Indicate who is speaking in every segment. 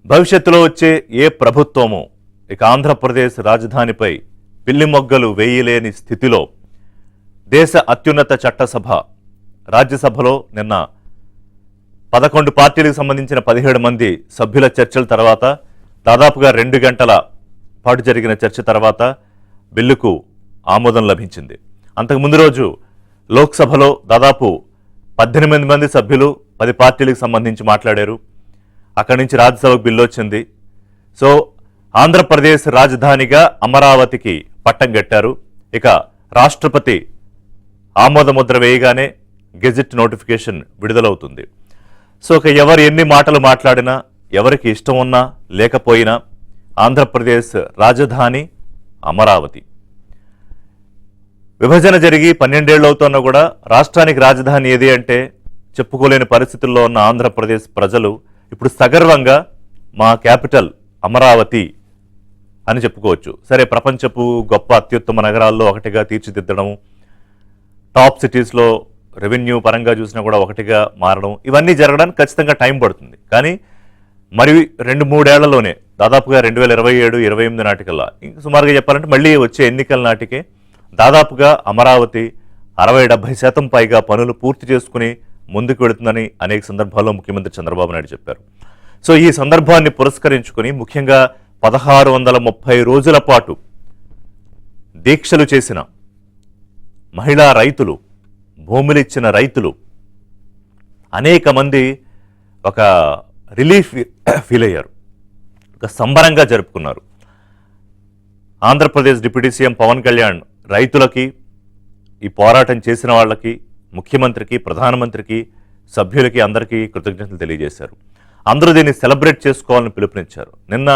Speaker 1: భవిష్యత్తులో వచ్చే ఏ ప్రభుత్వమో ఇక ఆంధ్రప్రదేశ్ రాజధానిపై పిల్లి మొగ్గలు వేయలేని స్థితిలో దేశ అత్యున్నత చట్టసభ రాజ్యసభలో నిన్న 11 పార్టీలకు సంబంధించిన 17 మంది సభ్యుల చర్చల తర్వాత దాదాపుగా 2 గంటల పాటు జరిగిన చర్చ తర్వాత బిల్లుకు ఆమోదం లభించింది. అంతకు ముందు రోజు లోక్సభలో దాదాపు 18 మంది సభ్యులు 10 పార్టీలకు సంబంధించి మాట్లాడారు. అక్కడి నుంచి రాజ్యసభకు బిల్లు వచ్చింది. సో ఆంధ్రప్రదేశ్ రాజధానిగా అమరావతికి పట్టం కట్టారు. ఇక రాష్ట్రపతి ఆమోద ముద్ర వేయగానే గెజిట్ నోటిఫికేషన్ విడుదలవుతుంది. సో ఇక ఎవరు ఎన్ని మాటలు మాట్లాడినా ఎవరికి ఇష్టం ఉన్నా లేకపోయినా ఆంధ్రప్రదేశ్ రాజధాని అమరావతి. విభజన జరిగి 12 ఏళ్ళు అవుతున్నా కూడా రాష్ట్రానికి రాజధాని ఏది అంటే చెప్పుకోలేని పరిస్థితుల్లో ఉన్న ఆంధ్రప్రదేశ్ ప్రజలు ఇప్పుడు సగర్వంగా మా క్యాపిటల్ అమరావతి అని చెప్పుకోవచ్చు. సరే, ప్రపంచపు గొప్ప అత్యుత్తమ నగరాల్లో ఒకటిగా తీర్చిదిద్దడం, టాప్ సిటీస్లో రెవెన్యూ పరంగా చూసినా కూడా ఒకటిగా మారడం, ఇవన్నీ జరగడానికి ఖచ్చితంగా టైం పడుతుంది. కానీ మరి 2-3 ఏళ్లలోనే దాదాపుగా 2027-28 నాటికల్లా ఇంకా సుమారుగా చెప్పాలంటే మళ్ళీ వచ్చే ఎన్నికల నాటికే దాదాపుగా అమరావతి 60-70% పైగా పనులు పూర్తి చేసుకుని ముందుకు వెళుతుందని అనేక సందర్భాల్లో ముఖ్యమంత్రి చంద్రబాబు నాయుడు చెప్పారు. సో ఈ సందర్భాన్ని పురస్కరించుకుని ముఖ్యంగా 1630 రోజుల పాటు దీక్షలు చేసిన మహిళా రైతులు, భూములిచ్చిన రైతులు అనేక మంది ఒక రిలీఫ్ ఫీల్ అయ్యారు, ఒక సంబరంగా జరుపుకున్నారు. ఆంధ్రప్రదేశ్ డిప్యూటీ సీఎం పవన్ కళ్యాణ్ రైతులకి, ఈ పోరాటం చేసిన వాళ్ళకి, ముఖ్యమంత్రికి, ప్రధానమంత్రికి, సభ్యులకి అందరికీ కృతజ్ఞతలు తెలియజేశారు. అందరూ దీన్ని సెలబ్రేట్ చేసుకోవాలని పిలుపునిచ్చారు. నిన్న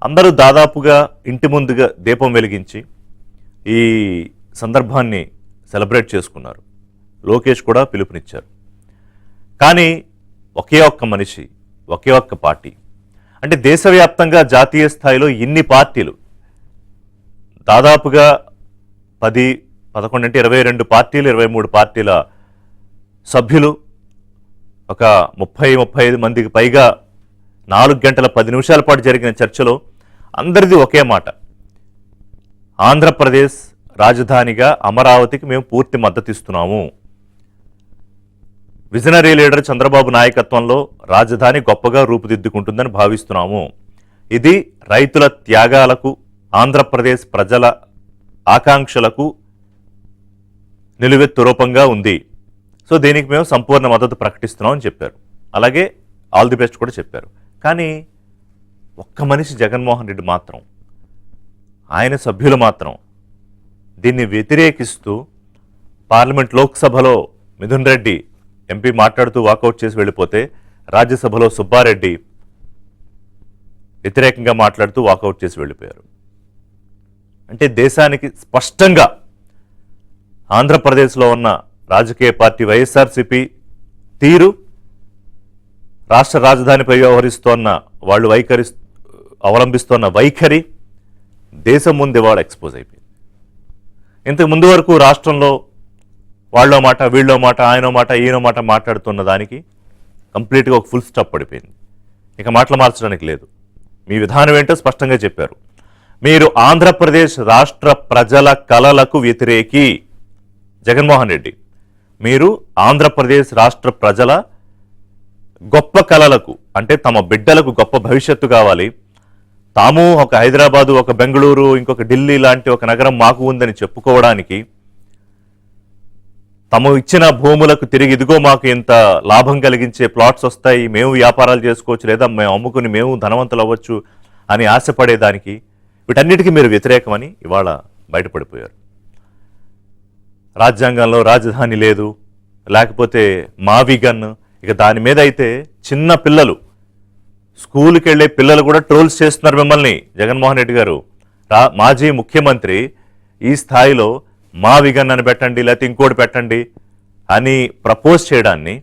Speaker 1: అందరూ దాదాపుగా ఇంటి ముందుగా దీపం వెలిగించి ఈ సందర్భాన్ని సెలబ్రేట్ చేసుకున్నారు. లోకేష్ కూడా పిలుపునిచ్చారు. కానీ ఒకే ఒక్క మనిషి, ఒకే ఒక్క పార్టీ, అంటే దేశవ్యాప్తంగా జాతీయ స్థాయిలో ఇన్ని పార్టీలు దాదాపుగా 10-11 అంటే 22 పార్టీలు, 23 పార్టీల సభ్యులు ఒక 30-35 మందికి పైగా 4 గంటల 10 నిమిషాల పాటు జరిగిన చర్చలో అందరిది ఒకే మాట: ఆంధ్రప్రదేశ్ రాజధానిగా అమరావతికి మేము పూర్తి మద్దతు ఇస్తున్నాము. విజనరీ లీడర్ చంద్రబాబు నాయకత్వంలో రాజధాని గొప్పగా రూపుదిద్దుకుంటుందని భావిస్తున్నాము. ఇది రైతుల త్యాగాలకు, ఆంధ్రప్రదేశ్ ప్రజల ఆకాంక్షలకు నిలువెత్తు రూపంగా ఉంది. సో దీనికి మేము సంపూర్ణ మద్దతు ప్రకటిస్తున్నాం అని చెప్పారు. అలాగే ఆల్ ది బెస్ట్ కూడా చెప్పారు. కానీ ఒక్క మనిషి జగన్మోహన్ రెడ్డి మాత్రం, ఆయన సభ్యులు మాత్రం దీన్ని వ్యతిరేకిస్తూ పార్లమెంట్ లోక్సభలో మిథున్ రెడ్డి ఎంపీ మాట్లాడుతూ వాకౌట్ చేసి వెళ్ళిపోతే రాజ్యసభలో సుబ్బారెడ్డి వ్యతిరేకంగా మాట్లాడుతూ వాకౌట్ చేసి వెళ్ళిపోయారు. అంటే దేశానికి స్పష్టంగా ఆంధ్రప్రదేశ్లో ఉన్న రాజకీయ పార్టీ వైఎస్ఆర్సీపీ తీరు, రాష్ట్ర రాజధానిపై వ్యవహరిస్తోన్న వాళ్ళు అవలంబిస్తోన్న వైఖరి దేశం ముందు ఇవాళ ఎక్స్పోజ్ అయిపోయింది. ఇంతకు ముందు వరకు రాష్ట్రంలో వాళ్ళో మాట, వీళ్ళో మాట, ఆయనో మాట, ఈయనో మాట మాట్లాడుతున్న దానికి కంప్లీట్గా ఒక ఫుల్ స్టాప్ పడిపోయింది. ఇక మాటలు మార్చడానికి లేదు. మీ విధానం ఏంటో స్పష్టంగా చెప్పారు. మీరు ఆంధ్రప్రదేశ్ రాష్ట్ర ప్రజల కలలకు వ్యతిరేకి. జగన్మోహన్ రెడ్డి, మీరు ఆంధ్రప్రదేశ్ రాష్ట్ర ప్రజల గొప్ప కలలకు, అంటే తమ బిడ్డలకు గొప్ప భవిష్యత్తు కావాలి, తాము ఒక హైదరాబాదు, ఒక బెంగళూరు, ఇంకొక ఢిల్లీ లాంటి ఒక నగరం మాకు ఉందని చెప్పుకోవడానికి, తాము ఇచ్చిన భూములకు తిరిగి ఇదిగో మాకు ఇంత లాభం కలిగించే ప్లాట్స్ వస్తాయి, మేము వ్యాపారాలు చేసుకోవచ్చు, లేదా మేము అమ్ముకుని మేము ధనవంతులు అవ్వచ్చు అని ఆశపడేదానికి, వీటన్నిటికీ మీరు వ్యతిరేకమని ఇవాళ బయటపడిపోయారు. రాజ్యాంగంలో రాజధాని లేదు, లేకపోతే మావిగన్, ఇక దాని మీద అయితే చిన్న పిల్లలు, స్కూల్కి వెళ్ళే పిల్లలు కూడా ట్రోల్స్ చేస్తున్నారు మిమ్మల్ని. జగన్మోహన్ రెడ్డి గారు, మాజీ ముఖ్యమంత్రి ఈ స్థాయిలో మావిగన్ అని పెట్టండి, లేకపోతే ఇంకోటి పెట్టండి అని ప్రపోజ్ చేయడాన్ని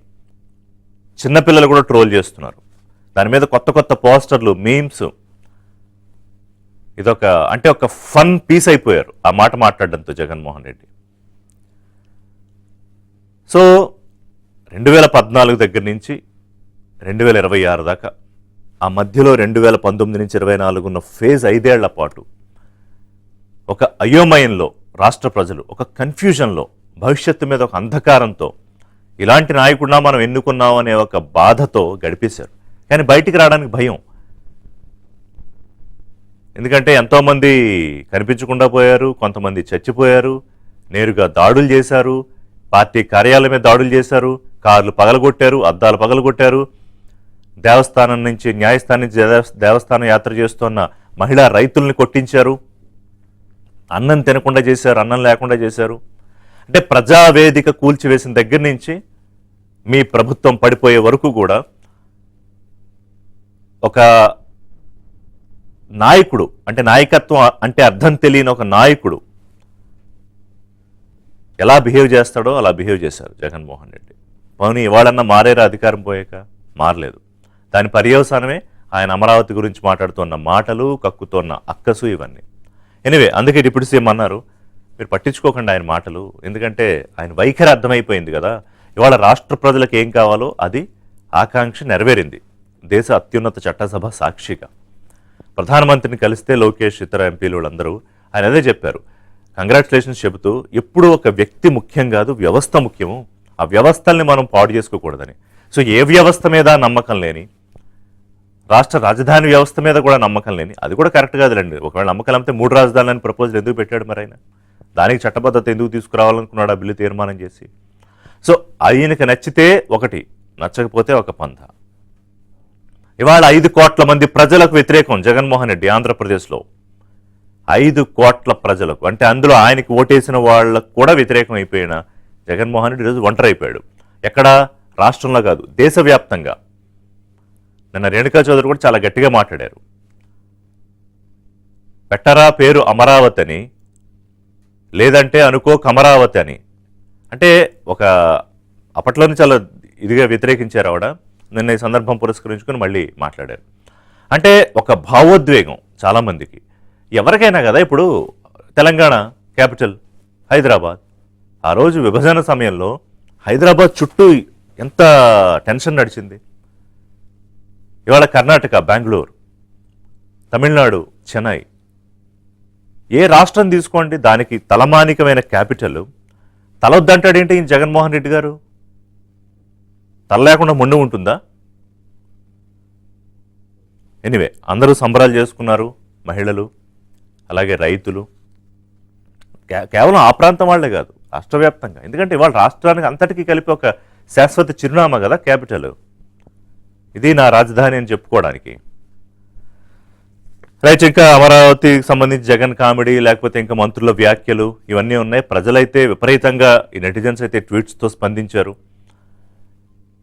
Speaker 1: చిన్నపిల్లలు కూడా ట్రోల్ చేస్తున్నారు. దాని మీద కొత్త కొత్త పోస్టర్లు, మీమ్స్, ఇదొక అంటే ఒక ఫన్ పీస్ అయిపోయారు ఆ మాట మాట్లాడడంతో జగన్మోహన్ రెడ్డి. సో 2014 దగ్గర నుంచి 2026 దాకా ఆ మధ్యలో 2019 నుంచి 24 ఉన్న ఫేజ్ 5 ఏళ్ల పాటు ఒక అయోమయంలో రాష్ట్ర ప్రజలు, ఒక కన్ఫ్యూజన్లో, భవిష్యత్తు మీద ఒక అంధకారంతో ఇలాంటి నాయకుడినా మనం ఎన్నుకున్నాం అనే ఒక బాధతో గడిపేశారు. కానీ బయటికి రావడానికి భయం. ఎందుకంటే ఎంతోమంది కనిపించకుండా పోయారు, కొంతమంది చచ్చిపోయారు, నేరుగా దాడులు చేశారు, పార్టీ కార్యాలయం మీద దాడులు చేశారు, కార్లు పగలగొట్టారు, అద్దాలు పగలగొట్టారు, దేవస్థానం నుంచి న్యాయస్థానం నుంచి దేవస్థానం యాత్ర చేస్తున్న మహిళా రైతుల్ని కొట్టించారు, అన్నం తినకుండా చేశారు, అన్నం లేకుండా చేశారు. అంటే ప్రజావేదిక కూల్చివేసిన దగ్గర నుంచి మీ ప్రభుత్వం పడిపోయే వరకు కూడా ఒక నాయకుడు, అంటే నాయకత్వం అంటే అర్థం తెలియని ఒక నాయకుడు ఎలా బిహేవ్ చేస్తాడో అలా బిహేవ్ చేశారు జగన్మోహన్ రెడ్డి. పోనీ ఇవాళన్నా మారేరా అధికారం పోయాక? మారలేదు. దాని పర్యవసానమే ఆయన అమరావతి గురించి మాట్లాడుతున్న మాటలు, కక్కుతున్న అక్కసు, ఇవన్నీ. ఎనివే, అందుకే డిప్యూటీ సీఎం అన్నారు, మీరు పట్టించుకోకండి ఆయన మాటలు, ఎందుకంటే ఆయన వైఖరి అర్థమైపోయింది కదా. ఇవాళ రాష్ట్ర ప్రజలకు ఏం కావాలో అది ఆకాంక్ష నెరవేరింది. దేశ అత్యున్నత చట్టసభ సాక్షిగా ప్రధానమంత్రిని కలిస్తే లోకేష్, ఇతర ఎంపీలు వాళ్ళందరూ ఆయన అదే చెప్పారు, కంగ్రాచులేషన్స్ చెబుతూ, ఎప్పుడూ ఒక వ్యక్తి ముఖ్యం కాదు, వ్యవస్థ ముఖ్యము, ఆ వ్యవస్థల్ని మనం పాడు చేసుకోకూడదని. సో ఏ వ్యవస్థ మీద నమ్మకం లేని, రాష్ట్ర రాజధాని వ్యవస్థ మీద కూడా నమ్మకం లేని, అది కూడా కరెక్ట్ కాదులేండి. ఒకవేళ నమ్మకం లేకపోతే 3 రాజధానులని ప్రపోజల్ ఎందుకు పెట్టాడు మరి ఆయన? దానికి చట్టబద్ధత ఎందుకు తీసుకురావాలనుకున్నాడు ఆ బిల్లు తీర్మానం చేసి? సో ఆయనకి నచ్చితే ఒకటి, నచ్చకపోతే ఒక పంథ. ఇవాళ 5 కోట్ల మంది ప్రజలకు వ్యతిరేకం జగన్మోహన్ రెడ్డి ఆంధ్రప్రదేశ్లో. 5 కోట్ల ప్రజలకు, అంటే అందులో ఆయనకి ఓటేసిన వాళ్ళకు కూడా వ్యతిరేకం అయిపోయిన జగన్మోహన్ రెడ్డి ఈరోజు ఒంటరైపోయాడు. ఎక్కడ? రాష్ట్రంలో కాదు, దేశవ్యాప్తంగా. నిన్న రేణుకా చౌదరి కూడా చాలా గట్టిగా మాట్లాడారు. పెట్టరా పేరు అమరావతి అని, లేదంటే అనుకో కమరావతి అని. అంటే ఒక అప్పట్లోనే చాలా ఇదిగా వ్యతిరేకించారు ఆవిడ. నిన్న ఈ సందర్భం పురస్కరించుకొని మళ్ళీ మాట్లాడారు. అంటే ఒక భావోద్వేగం చాలామందికి, ఎవరికైనా కదా. ఇప్పుడు తెలంగాణ క్యాపిటల్ హైదరాబాద్. ఆ రోజు విభజన సమయంలో హైదరాబాద్ చుట్టూ ఎంత టెన్షన్ నడిచింది. ఇవాళ కర్ణాటక బెంగళూరు, తమిళనాడు చెన్నై, ఏ రాష్ట్రం తీసుకోండి దానికి తలమానికమైన క్యాపిటల్. తలొద్దంటాడేంటి ఈ జగన్మోహన్ రెడ్డి గారు? తల లేకుండా మొండి ఉంటుందా? ఎనివే, అందరూ సంబరాలు చేసుకున్నారు, మహిళలు, అలాగే రైతులు. కేవలం ఆ ప్రాంతం వాళ్లే కాదు, రాష్ట్ర వ్యాప్తంగా. ఎందుకంటే ఇవాళ రాష్ట్రానికి అంతటికీ కలిపి ఒక శాశ్వత చిరునామా కదా క్యాపిటల్. ఇది నా రాజధాని అని చెప్పుకోవడానికి. రైట్, ఇంకా అమరావతికి సంబంధించి జగన్ కామెడీ, లేకపోతే ఇంకా మంత్రుల వ్యాఖ్యలు ఇవన్నీ ఉన్నాయి. ప్రజలైతే విపరీతంగా, ఈ నెటిజన్స్ అయితే ట్వీట్స్తో స్పందించారు,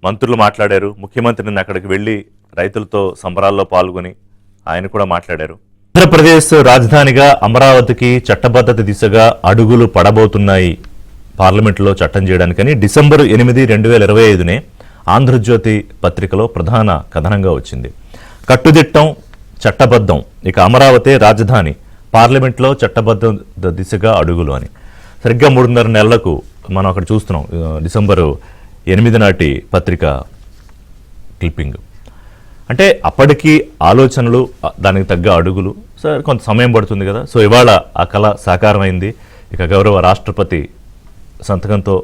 Speaker 1: మంత్రులు మాట్లాడారు. ముఖ్యమంత్రి నిన్న అక్కడికి వెళ్ళి రైతులతో సంబరాల్లో పాల్గొని ఆయన కూడా మాట్లాడారు. ఆంధ్రప్రదేశ్ రాజధానిగా అమరావతికి చట్టబద్ధత దిశగా అడుగులు పడబోతున్నాయి పార్లమెంట్లో చట్టం చేయడానికని డిసెంబర్ 8, 2025నే ఆంధ్రజ్యోతి పత్రికలో ప్రధాన కథనంగా వచ్చింది. కట్టుదిట్టం, చట్టబద్ధం, ఇక అమరావతి రాజధాని, పార్లమెంట్లో చట్టబద్ధ దిశగా అడుగులు అని. సరిగ్గా 3.5 నెలలకు మనం అక్కడ చూస్తున్నాం డిసెంబరు 8 నాటి పత్రిక క్లిప్పింగ్. అంటే అప్పటికి ఆలోచనలు, దానికి తగ్గ అడుగులు. సరే, కొంత సమయం పడుతుంది కదా. సో ఇవాళ ఆ కళ సాకారమైంది. ఇక గౌరవ రాష్ట్రపతి సంతకంతో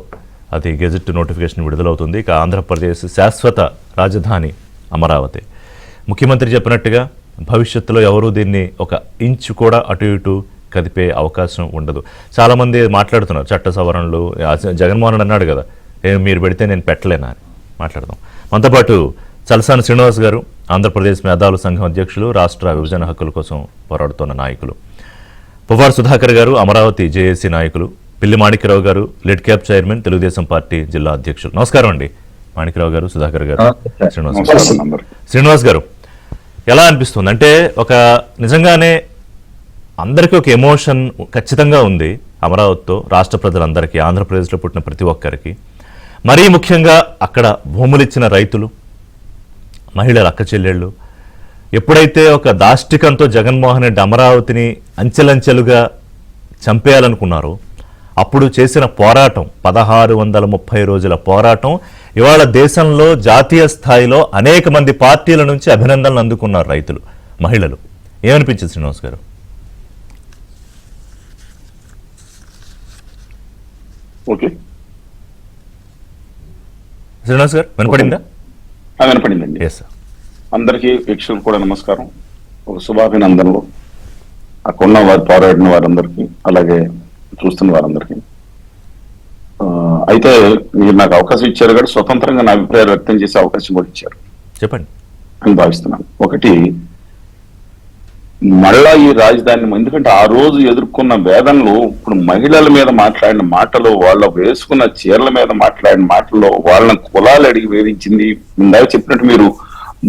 Speaker 1: అది గెజెట్ నోటిఫికేషన్ విడుదలవుతుంది. ఇక ఆంధ్రప్రదేశ్ శాశ్వత రాజధాని అమరావతి. ముఖ్యమంత్రి చెప్పినట్టుగా భవిష్యత్తులో ఎవరూ దీన్ని ఒక ఇంచు కూడా అటు ఇటు కదిపే అవకాశం ఉండదు. చాలామంది మాట్లాడుతున్నారు చట్ట సవరణలు. జగన్మోహన్ రెడ్డి అన్నాడు కదా, మీరు పెడితే నేను పెట్టలేనా అని. మాట్లాడదాం. మనతో పాటు చలసాని శ్రీనివాస్ గారు, ఆంధ్రప్రదేశ్ మేధావుల సంఘం అధ్యక్షులు, రాష్ట్ర విభజన హక్కుల కోసం పోరాడుతున్న నాయకులు. పువ్వాడ సుధాకర్ గారు, అమరావతి జేఏసీ నాయకులు. పిల్లి మాణిక్యరావు గారు, lid cap chairman, Telugu Desam party జిల్లా అధ్యక్షులు. నమస్కారం అండి మాణిక్యరావు గారు, సుధాకర్ గారు, శ్రీనివాస్ గారు. ఎలా అనిపిస్తుంది అంటే, ఒక నిజంగానే అందరికీ ఒక ఎమోషన్ ఖచ్చితంగా ఉంది అమరావతితో, రాష్ట్ర ప్రజలందరికీ, ఆంధ్రప్రదేశ్లో పుట్టిన ప్రతి ఒక్కరికి. మరీ ముఖ్యంగా అక్కడ భూములు ఇచ్చిన రైతులు, మహిళల అక్క చెల్లెళ్ళు. ఎప్పుడైతే ఒక దాష్టికంతో జగన్మోహన్ రెడ్డి అమరావతిని అంచెలంచెలుగా చంపేయాలనుకున్నారో, అప్పుడు చేసిన పోరాటం 1630 రోజుల పోరాటం ఇవాళ దేశంలో జాతీయ స్థాయిలో అనేక మంది పార్టీల నుంచి అభినందనలు అందుకున్నారు రైతులు, మహిళలు. ఏమనిపించింది శ్రీనివాస్ గారు?
Speaker 2: ఓకే
Speaker 1: శ్రీనివాస్ గారు వినపడిందా?
Speaker 2: వినపడిందండి. అందరికీ వీక్షకులు కూడా నమస్కారం, ఒక శుభాభినందనలు. అక్కడున్న వారు పోరాడిన వారందరికీ, అలాగే చూస్తున్న వారందరికీ. అయితే మీరు నాకు అవకాశం ఇచ్చారు కాబట్టి స్వతంత్రంగా నా అభిప్రాయాలు వ్యక్తం చేసే అవకాశం కూడా ఇచ్చారు.
Speaker 1: చెప్పండి
Speaker 2: అని భావిస్తున్నాను. ఒకటి, మళ్ళా ఈ రాజధాని, ఎందుకంటే ఆ రోజు ఎదుర్కొన్న వేదనలు ఇప్పుడు మహిళల మీద మాట్లాడిన మాటలు, వాళ్ళ వేసుకున్న చీరల మీద మాట్లాడిన మాటల్లో వాళ్ళని కులాలు అడిగి వేధించింది. ఇందాక చెప్పినట్టు మీరు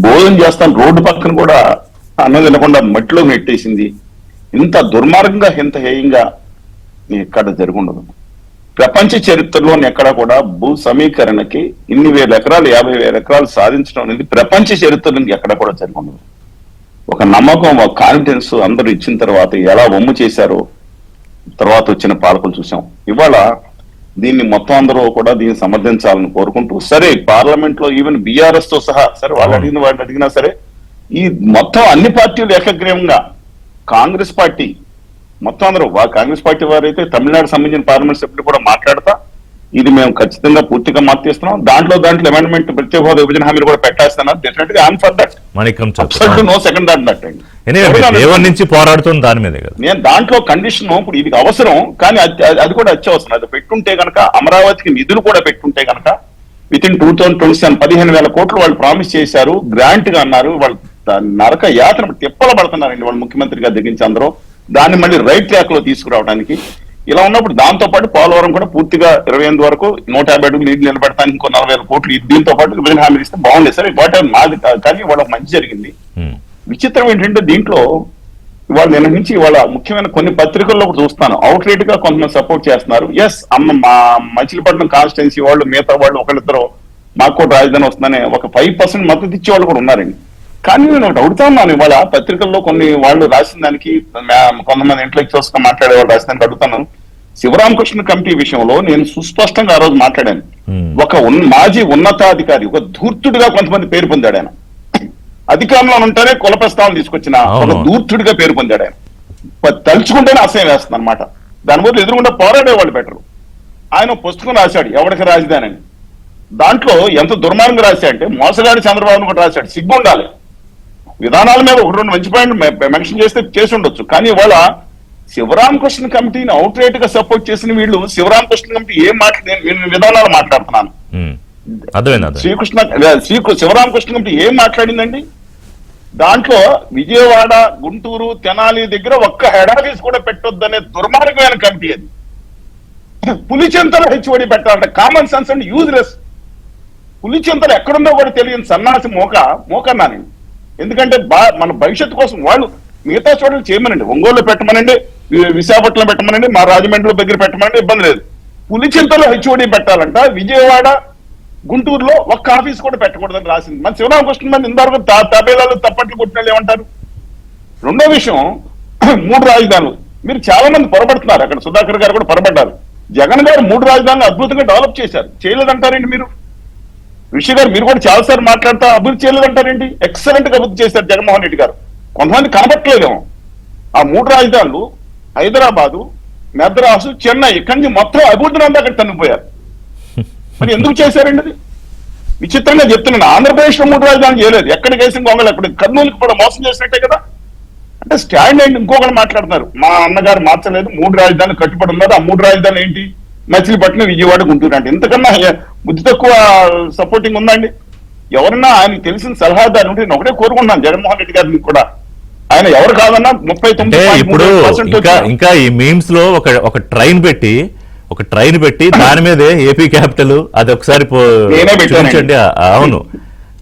Speaker 2: భోజనం చేస్తాను రోడ్డు పక్కన కూడా అన్నం తినకుండా మట్టిలో నెట్టేసింది. ఇంత దుర్మార్గంగా, ఇంత హేయంగా ఎక్కడ జరుగుండదు. ప్రపంచ చరిత్రలో ఎక్కడ కూడా భూ సమీకరణకి ఇన్ని వేల ఎకరాలు, 50,000 ఎకరాలు సాధించడం అనేది ప్రపంచ చరిత్రలో ఎక్కడ కూడా జరుగుండదు. ఒక నమ్మకం, ఒక కాన్ఫిడెన్స్ అందరూ ఇచ్చిన తర్వాత ఎలా వమ్ము చేశారో తర్వాత వచ్చిన పాలకులు చూసాం. ఇవాళ దీన్ని మొత్తం అందరూ కూడా దీన్ని సమర్థించాలని కోరుకుంటూ, సరే పార్లమెంట్ లో ఈవెన్ బీఆర్ఎస్ తో సహా, సరే వాళ్ళు అడిగినా సరే ఈ మొత్తం అన్ని పార్టీలు ఏకగ్రీవంగా, కాంగ్రెస్ పార్టీ మొత్తం అందరూ, కాంగ్రెస్ పార్టీ వారైతే తమిళనాడు సంబంధించిన పార్లమెంట్ సభ్యులు కూడా మాట్లాడతా ఇది మేము ఖచ్చితంగా పూర్తిగా మార్చేస్తున్నాం, దాంట్లో అమెండ్మెంట్ ప్రత్యేక హోదా విభజన హామీలు కూడా పెట్టేస్తున్నారు. డెఫినెట్ గా I'm for that, no second that
Speaker 1: నుంచి పోరాడుతుంది దాని మీద.
Speaker 2: నేను దాంట్లో కండిషన్ ఇప్పుడు ఇది అవసరం, కానీ అది కూడా అత్యవసరం. అది పెట్టుంటే కనుక, అమరావతికి నిధులు కూడా పెట్టుంటే కనుక విత్ ఇన్ 2027 15,000 కోట్లు వాళ్ళు ప్రామిస్ చేశారు, గ్రాంట్ గా అన్నారు. వాళ్ళు నరక యాత్ర తిప్పల పడుతున్నారండి వాళ్ళు ముఖ్యమంత్రి గారు దిగించి అందరూ దాన్ని మళ్ళీ రైట్ ట్రాక్ లో తీసుకురావడానికి. ఇలా ఉన్నప్పుడు దాంతో పాటు పోలవరం కూడా పూర్తిగా 28 వరకు 150 అడుగులు నీళ్లు నిలబెడతానికి ఇంకో 40,000 కోట్లు దీంతో పాటు విభజన హామీలు ఇస్తే బాగుండేది. సరే వాటి మాది కానీ వాళ్ళకి మంచి జరిగింది. విచిత్రం ఏంటంటే దీంట్లో ఇవాళ నిన్న నుంచి ఇవాళ ముఖ్యమైన కొన్ని పత్రికల్లో కూడా చూస్తాను, అవుట్ రైట్ గా కొంతమంది సపోర్ట్ చేస్తున్నారు. ఎస్, మా మచిలీపట్నం కాన్స్టిట్యున్సీ వాళ్ళు, మిగతా వాళ్ళు ఒకళ్ళిద్దరు మాకు కూడా రాజధాని వస్తుందని ఒక 5% మద్దతు ఇచ్చే వాళ్ళు కూడా ఉన్నారండి. కానీ నేను ఒకటి అడుగుతా ఉన్నాను, ఇవాళ పత్రికల్లో కొన్ని వాళ్ళు రాసిన దానికి, కొంతమంది ఇంటలెక్చువల్స్ గా మాట్లాడే వాళ్ళు రాసిన దానికి అడుగుతాను. శివరామకృష్ణ కమిటీ విషయంలో నేను సుస్పష్టంగా ఆ రోజు మాట్లాడాను. ఒక మాజీ ఉన్నతాధికారి, ఒక ధూర్తుడిగా కొంతమంది పేరు పొందాడు ఆయన. అధికారంలో ఉంటేనే కుల ప్రస్తావన తీసుకొచ్చిన ఒక ధూర్తుడిగా పేరు పొందాడు ఆయన. తలుచుకుంటేనే అసహ్యం వేస్తుంది అనమాట. దాని బదులు ఎదురుకుండా పోరాడే వాళ్ళు బెటరు. ఆయన పుస్తకం రాశాడు ఎవరికి రాజధాని అని. దాంట్లో ఎంత దుర్మార్గంగా రాశాడంటే మోసగాడి చంద్రబాబును కూడా రాశాడు. సిగ్గు ఉండాలి. విధానాల మీద 1-2 మంచి పాయింట్ మెన్షన్ చేసి ఉండొచ్చు, కానీ ఇవాళ శివరామకృష్ణ కమిటీని అవుట్ రైట్ గా సపోర్ట్ చేసిన వీళ్ళు శివరామకృష్ణ కమిటీ ఏం విధానాలు మాట్లాడుతున్నాను. శివరామకృష్ణ కమిటీ ఏం మాట్లాడిందండి? దాంట్లో విజయవాడ, గుంటూరు, తెనాలి దగ్గర ఒక్క హెడ్ ఆఫీస్ కూడా పెట్టొద్దనే దుర్మార్గమైన కమిటీ అది. పులిచెంతలు హెచ్ఓడి పెట్టాలంటే కామన్ సెన్స్ అండ్ యూజ్లెస్. పులిచెంతలు ఎక్కడుందో కూడా తెలియని సన్నాసి మోకన్నా నేను. ఎందుకంటే మన భవిష్యత్తు కోసం వాళ్ళు మిగతా చోట్ల చేయమనండి, ఒంగోలులో పెట్టమనండి, విశాఖపట్నం పెట్టమనండి, మా రాజమండ్రిలో దగ్గర పెట్టమనండి, ఇబ్బంది లేదు. పులిచింతలో హెచ్ఓడి పెట్టాలంట, విజయవాడ, గుంటూరులో ఒక్క ఆఫీస్ కూడా పెట్టకూడదని రాసింది. మన శివరామకృష్ణ మంది ఇంతవరకు తబేలాలు తప్పట్లు కొట్టిన ఏమంటారు? రెండో విషయం, 3 రాజధానులు. మీరు చాలా మంది పొరపడుతున్నారు, అక్కడ సుధాకర్ గారు కూడా పొరపడ్డారు. జగన్ గారు 3 రాజధానులు అద్భుతంగా డెవలప్ చేశారు, చేయలేదంటారండి మీరు? రిషి గారు మీరు కూడా చాలాసార్లు మాట్లాడతా అభివృద్ధి చేయలేదంటారేంటి? ఎక్సలెంట్ గా అభివృద్ధి చేశారు జగన్మోహన్ రెడ్డి గారు. కొంతమంది కనబట్టలేదేమో. ఆ 3 రాజధానులు హైదరాబాదు, మెద్రాసు, చెన్నై, ఇక్కడి నుంచి మొత్తం అభివృద్ధిని అంతా అక్కడ తన్నిపోయారు. మరి ఎందుకు చేశారండి? అది విచిత్రంగా చెప్తున్నాను. ఆంధ్రప్రదేశ్ లో 3 రాజధానులు చేయలేదు, ఎక్కడికి వేసిన గొంగలు అక్కడ. కర్నూలుకి కూడా మోసం చేసినట్టే కదా. అంటే స్టాండ్ అయింది. ఇంకొకటి మాట్లాడుతున్నారు, మా అన్నగారు మార్చలేదు, 3 రాజధానులు కట్టుబడి ఉన్నారు. ఆ 3 రాజధానులు ఏంటి? మచిలీపట్నం, విజయవాడ, గుంటూరు. అంటే ఇంతకన్నా బుద్ధి తక్కువ సపోర్టింగ్ ఉందండి? ఎవరన్నా ఆయనకు తెలిసిన సలహాదారు ఉంటే నేను ఒకటే కోరుకుంటున్నాను జగన్మోహన్ రెడ్డి గారిని కూడా, ఆయన ఎవరు కాదన్నా 39%
Speaker 1: ఇంకా ఈ మీమ్స్ లో ఒక ట్రైన్ పెట్టి దాని మీదే ఏపీ క్యాపిటల్ అది ఒకసారి చూపించండి. అవును,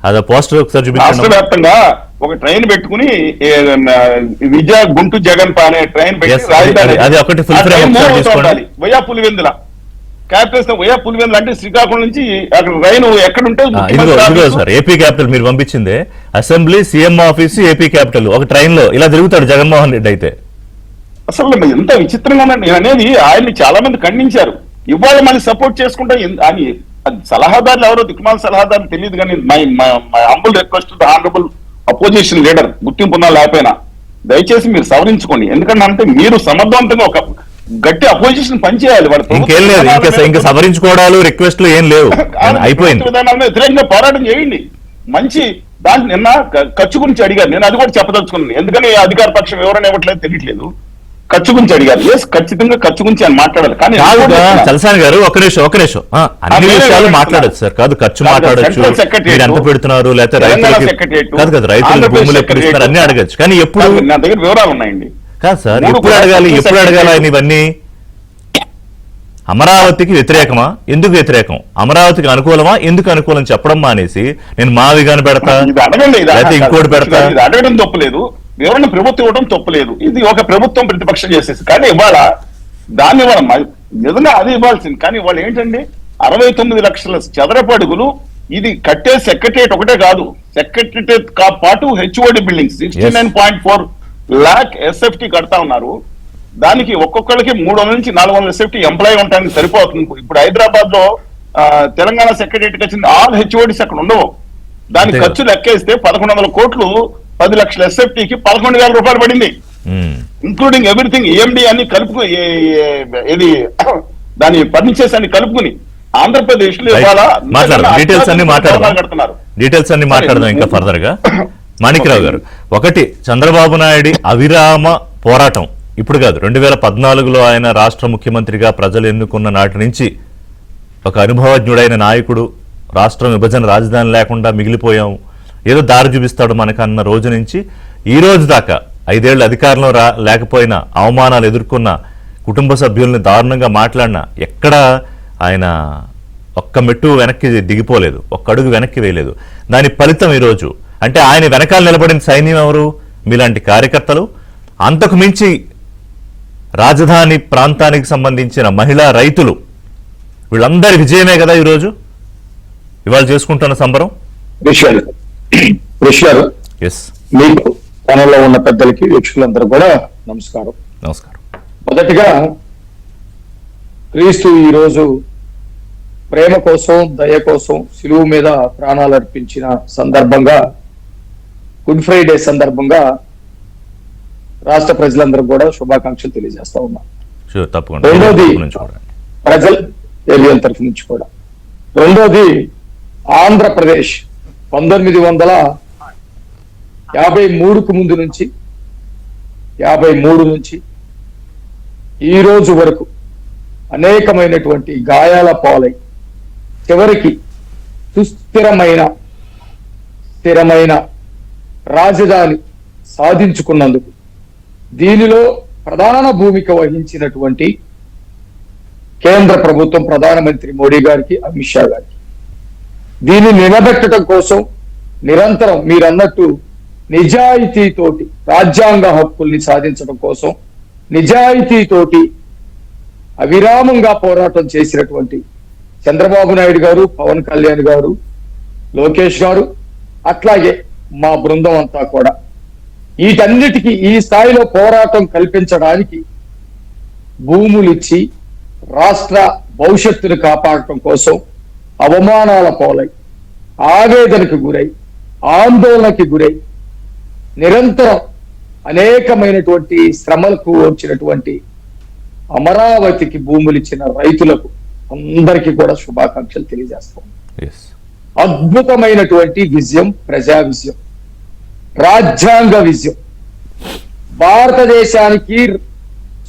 Speaker 1: అదే పోస్టర్ ఒకసారి చూపించండి.
Speaker 2: రాష్ట్ర వ్యాప్తంగా ఒక ట్రైన్ పెట్టుకుని గుంటూరు జగన్ అనే ట్రైన్ పెట్టి రాజధాని via Pulivendula Capitals via Pulivendula అంటే శ్రీకాకుళం నుంచి అక్కడ రైలు ఎక్కడుంటే
Speaker 1: సార్ ఏపీ క్యాపిటల్ మీరు పంపించిందే assembly, CM office, AP capital ఒక ట్రైన్ లో ఇలా తిరుగుతాడు జగన్మోహన్ రెడ్డి. అయితే
Speaker 2: అసలు ఎంత విచిత్రంగా ఉందండి. నేను అనేది ఆయన్ని చాలా మంది ఖండించారు, ఇవాళ మళ్ళీ సపోర్ట్ చేసుకుంటా అని. సలహాదారులు ఎవరో దిక్మాల సలహాదారులు తెలియదు, కానీ my humble request to honourable opposition leader, గుర్తింపు ఉన్నా లేకపోయినా దయచేసి మీరు సవరించుకోండి. ఎందుకంటే అంటే మీరు సమర్థవంతంగా ఒక గట్టి అపోజిషన్ పనిచేయాలి.
Speaker 1: ఇంకేం లేదు, ఇంకా సవరించుకోవడాలు రిక్వెస్ట్లు ఏం లేవు, అయిపోయింది.
Speaker 2: విధానాలను వ్యతిరేకంగా పోరాటం చేయండి. మంచి దాంట్లో నిన్న ఖర్చు గురించి అడిగారు, నేను అది కూడా చెప్పదలుచుకున్నాను. ఎందుకని అధికార పక్షం వివరణ ఇవ్వట్లేదు తెలియట్లేదు. ఖర్చు గురించి అడిగారు, ఎస్ ఖచ్చితంగా ఖర్చు గురించి ఆయన మాట్లాడాలి. కానీ
Speaker 1: చలసాని గారు ఒక నిమిషం అన్ని విషయాలు మాట్లాడచ్చు సార్. కాదు ఖర్చు మాట్లాడచ్చు, మీరు ఎంత పెడుతున్నారు, లేకపోతే రైతులు భూములు ఎప్పుడు ఇస్తారు అన్ని అడగచ్చు. కానీ ఎప్పుడు
Speaker 2: నా దగ్గర వివరాలు ఉన్నాయండి.
Speaker 1: కాదు సార్, ఎప్పుడు అడగాలి ఆయన ఇవన్నీ? అమరావతికి వ్యతిరేకమా? ఎందుకు వ్యతిరేకం? అమరావతికి అనుకూలమా? ఎందుకు అనుకూలం చెప్పడం మానేసి నేను మావిగాని పెడతా, లేకపోతే ఇంకోటి పెడతా,
Speaker 2: అడగడం తప్పులేదు, వివరణ ప్రభుత్వం ఇవ్వడం తప్పులేదు. ఇది ఒక ప్రభుత్వం ప్రతిపక్షం చేసేసి, కానీ ఇవాళ దాన్ని ఇవ్వడం నిజంగా అది ఇవ్వాల్సింది. కానీ ఇవాళ ఏంటండి 69 లక్షల చదరపు అడుగులు ఇది కట్టే సెక్రటరియట్ ఒకటే కాదు, సెక్రటరియట్ పాటు హెచ్ఓడి బిల్డింగ్స్ 69.4 lakh ఎస్ఎఫ్టీ కడతా ఉన్నారు. దానికి ఒక్కొక్కరికి 300 నుంచి 400 ఎస్ఎఫ్టీ ఎంప్లాయీ ఉండడానికి సరిపోతుంది. ఇప్పుడు హైదరాబాద్ లో తెలంగాణ సెక్రటరియట్ వచ్చింది, ఆల్ హెచ్ఓడిస్ అక్కడ ఉండవు. దాని ఖర్చు లెక్కేస్తే 1100 కోట్లు 10 లక్షల ఎస్ఎఫ్టీకి 11,000 రూపాయలు పడింది, ఇంక్లూడింగ్ ఎవ్రీథింగ్, ఈఎండి అన్ని కలుపుకు ఇది దాని ఫర్నిచర్స్ అన్ని కలుపుకుని ఆంధ్రప్రదేశ్ లో
Speaker 1: డీటెయిల్స్ అన్ని మాట్లాడదాం ఇంకా ఫర్దర్ గా. మాణిక్రావు గారు, ఒకటి చంద్రబాబు నాయుడు అవిరామ పోరాటం ఇప్పుడు కాదు, 2014లో ఆయన రాష్ట్ర ముఖ్యమంత్రిగా ప్రజలు ఎన్నుకున్న నాటి నుంచి ఒక అనుభవజ్ఞుడైన నాయకుడు, రాష్ట్రం విభజన రాజధాని లేకుండా మిగిలిపోయాం, ఏదో దారి చూపిస్తాడు మనకన్న రోజు నుంచి ఈ రోజు దాకా 5 ఏళ్ళు అధికారంలో లేకపోయినా అవమానాలు ఎదుర్కొన్న కుటుంబ సభ్యుల్ని దారుణంగా మాట్లాడినా ఎక్కడ ఆయన ఒక్క మెట్టు వెనక్కి దిగిపోలేదు, ఒక్క అడుగు వెనక్కి వేయలేదు. దాని ఫలితం ఈరోజు అంటే ఆయన వెనకాల నిలబడిన సైన్యం ఎవరు? మీలాంటి కార్యకర్తలు. అంతకు మించి రాజధాని ప్రాంతానికి సంబంధించిన మహిళా రైతులు, వీళ్ళందరి విజయమే కదా ఈరోజు ఇవాళ చేసుకుంటున్న సంబరం.
Speaker 3: మీకు పనుల్లో ఉన్న పెద్దలకి వీక్షకులందరూ కూడా నమస్కారం. మొదటిగా క్రీస్తు ఈరోజు ప్రేమ కోసం, దయ కోసం సిలువు మీద ప్రాణాలు అర్పించిన సందర్భంగా, గుడ్ ఫ్రైడే సందర్భంగా రాష్ట్ర ప్రజలందరూ కూడా శుభాకాంక్షలు తెలియజేస్తా ఉన్నా. రెండోది ప్రజల ఏబిఎల్ తరఫు నుంచి కూడా. రెండోది ఆంధ్రప్రదేశ్ 1953కు ముందు నుంచి 53 నుంచి ఈ రోజు వరకు అనేకమైనటువంటి గాయాల పాలై చివరికి స్థిరమైన రాజధాని సాధించుకున్నందుకు దీనిలో ప్రధాన భూమిక వహించినటువంటి కేంద్ర ప్రభుత్వం, ప్రధానమంత్రి మోడీ గారికి, అమిత్ షా గారికి, దీన్ని నిలబెట్టడం కోసం నిరంతరం మీరన్నట్టు నిజాయితీతోటి రాజ్యాంగ హక్కుల్ని సాధించడం కోసం నిజాయితీతోటి అవిరామంగా పోరాటం చేసినటువంటి చంద్రబాబు నాయుడు గారు, పవన్ కళ్యాణ్ గారు, లోకేష్ గారు, అట్లాగే మా బృందం అంతా కూడా వీటన్నిటికీ ఈ స్థాయిలో పోరాటం కల్పించడానికి భూములిచ్చి రాష్ట్ర భవిష్యత్తును కాపాడటం కోసం అవమానాల పాలై, ఆవేదనకు గురై, ఆందోళనకి గురై, నిరంతరం అనేకమైనటువంటి శ్రమలకు వచ్చినటువంటి అమరావతికి భూములిచ్చిన రైతులకు అందరికీ కూడా శుభాకాంక్షలు తెలియజేస్తాం. అద్భుతమైనటువంటి విజయం, ప్రజా విజయం, రాజ్యాంగ విజయం. భారతదేశానికి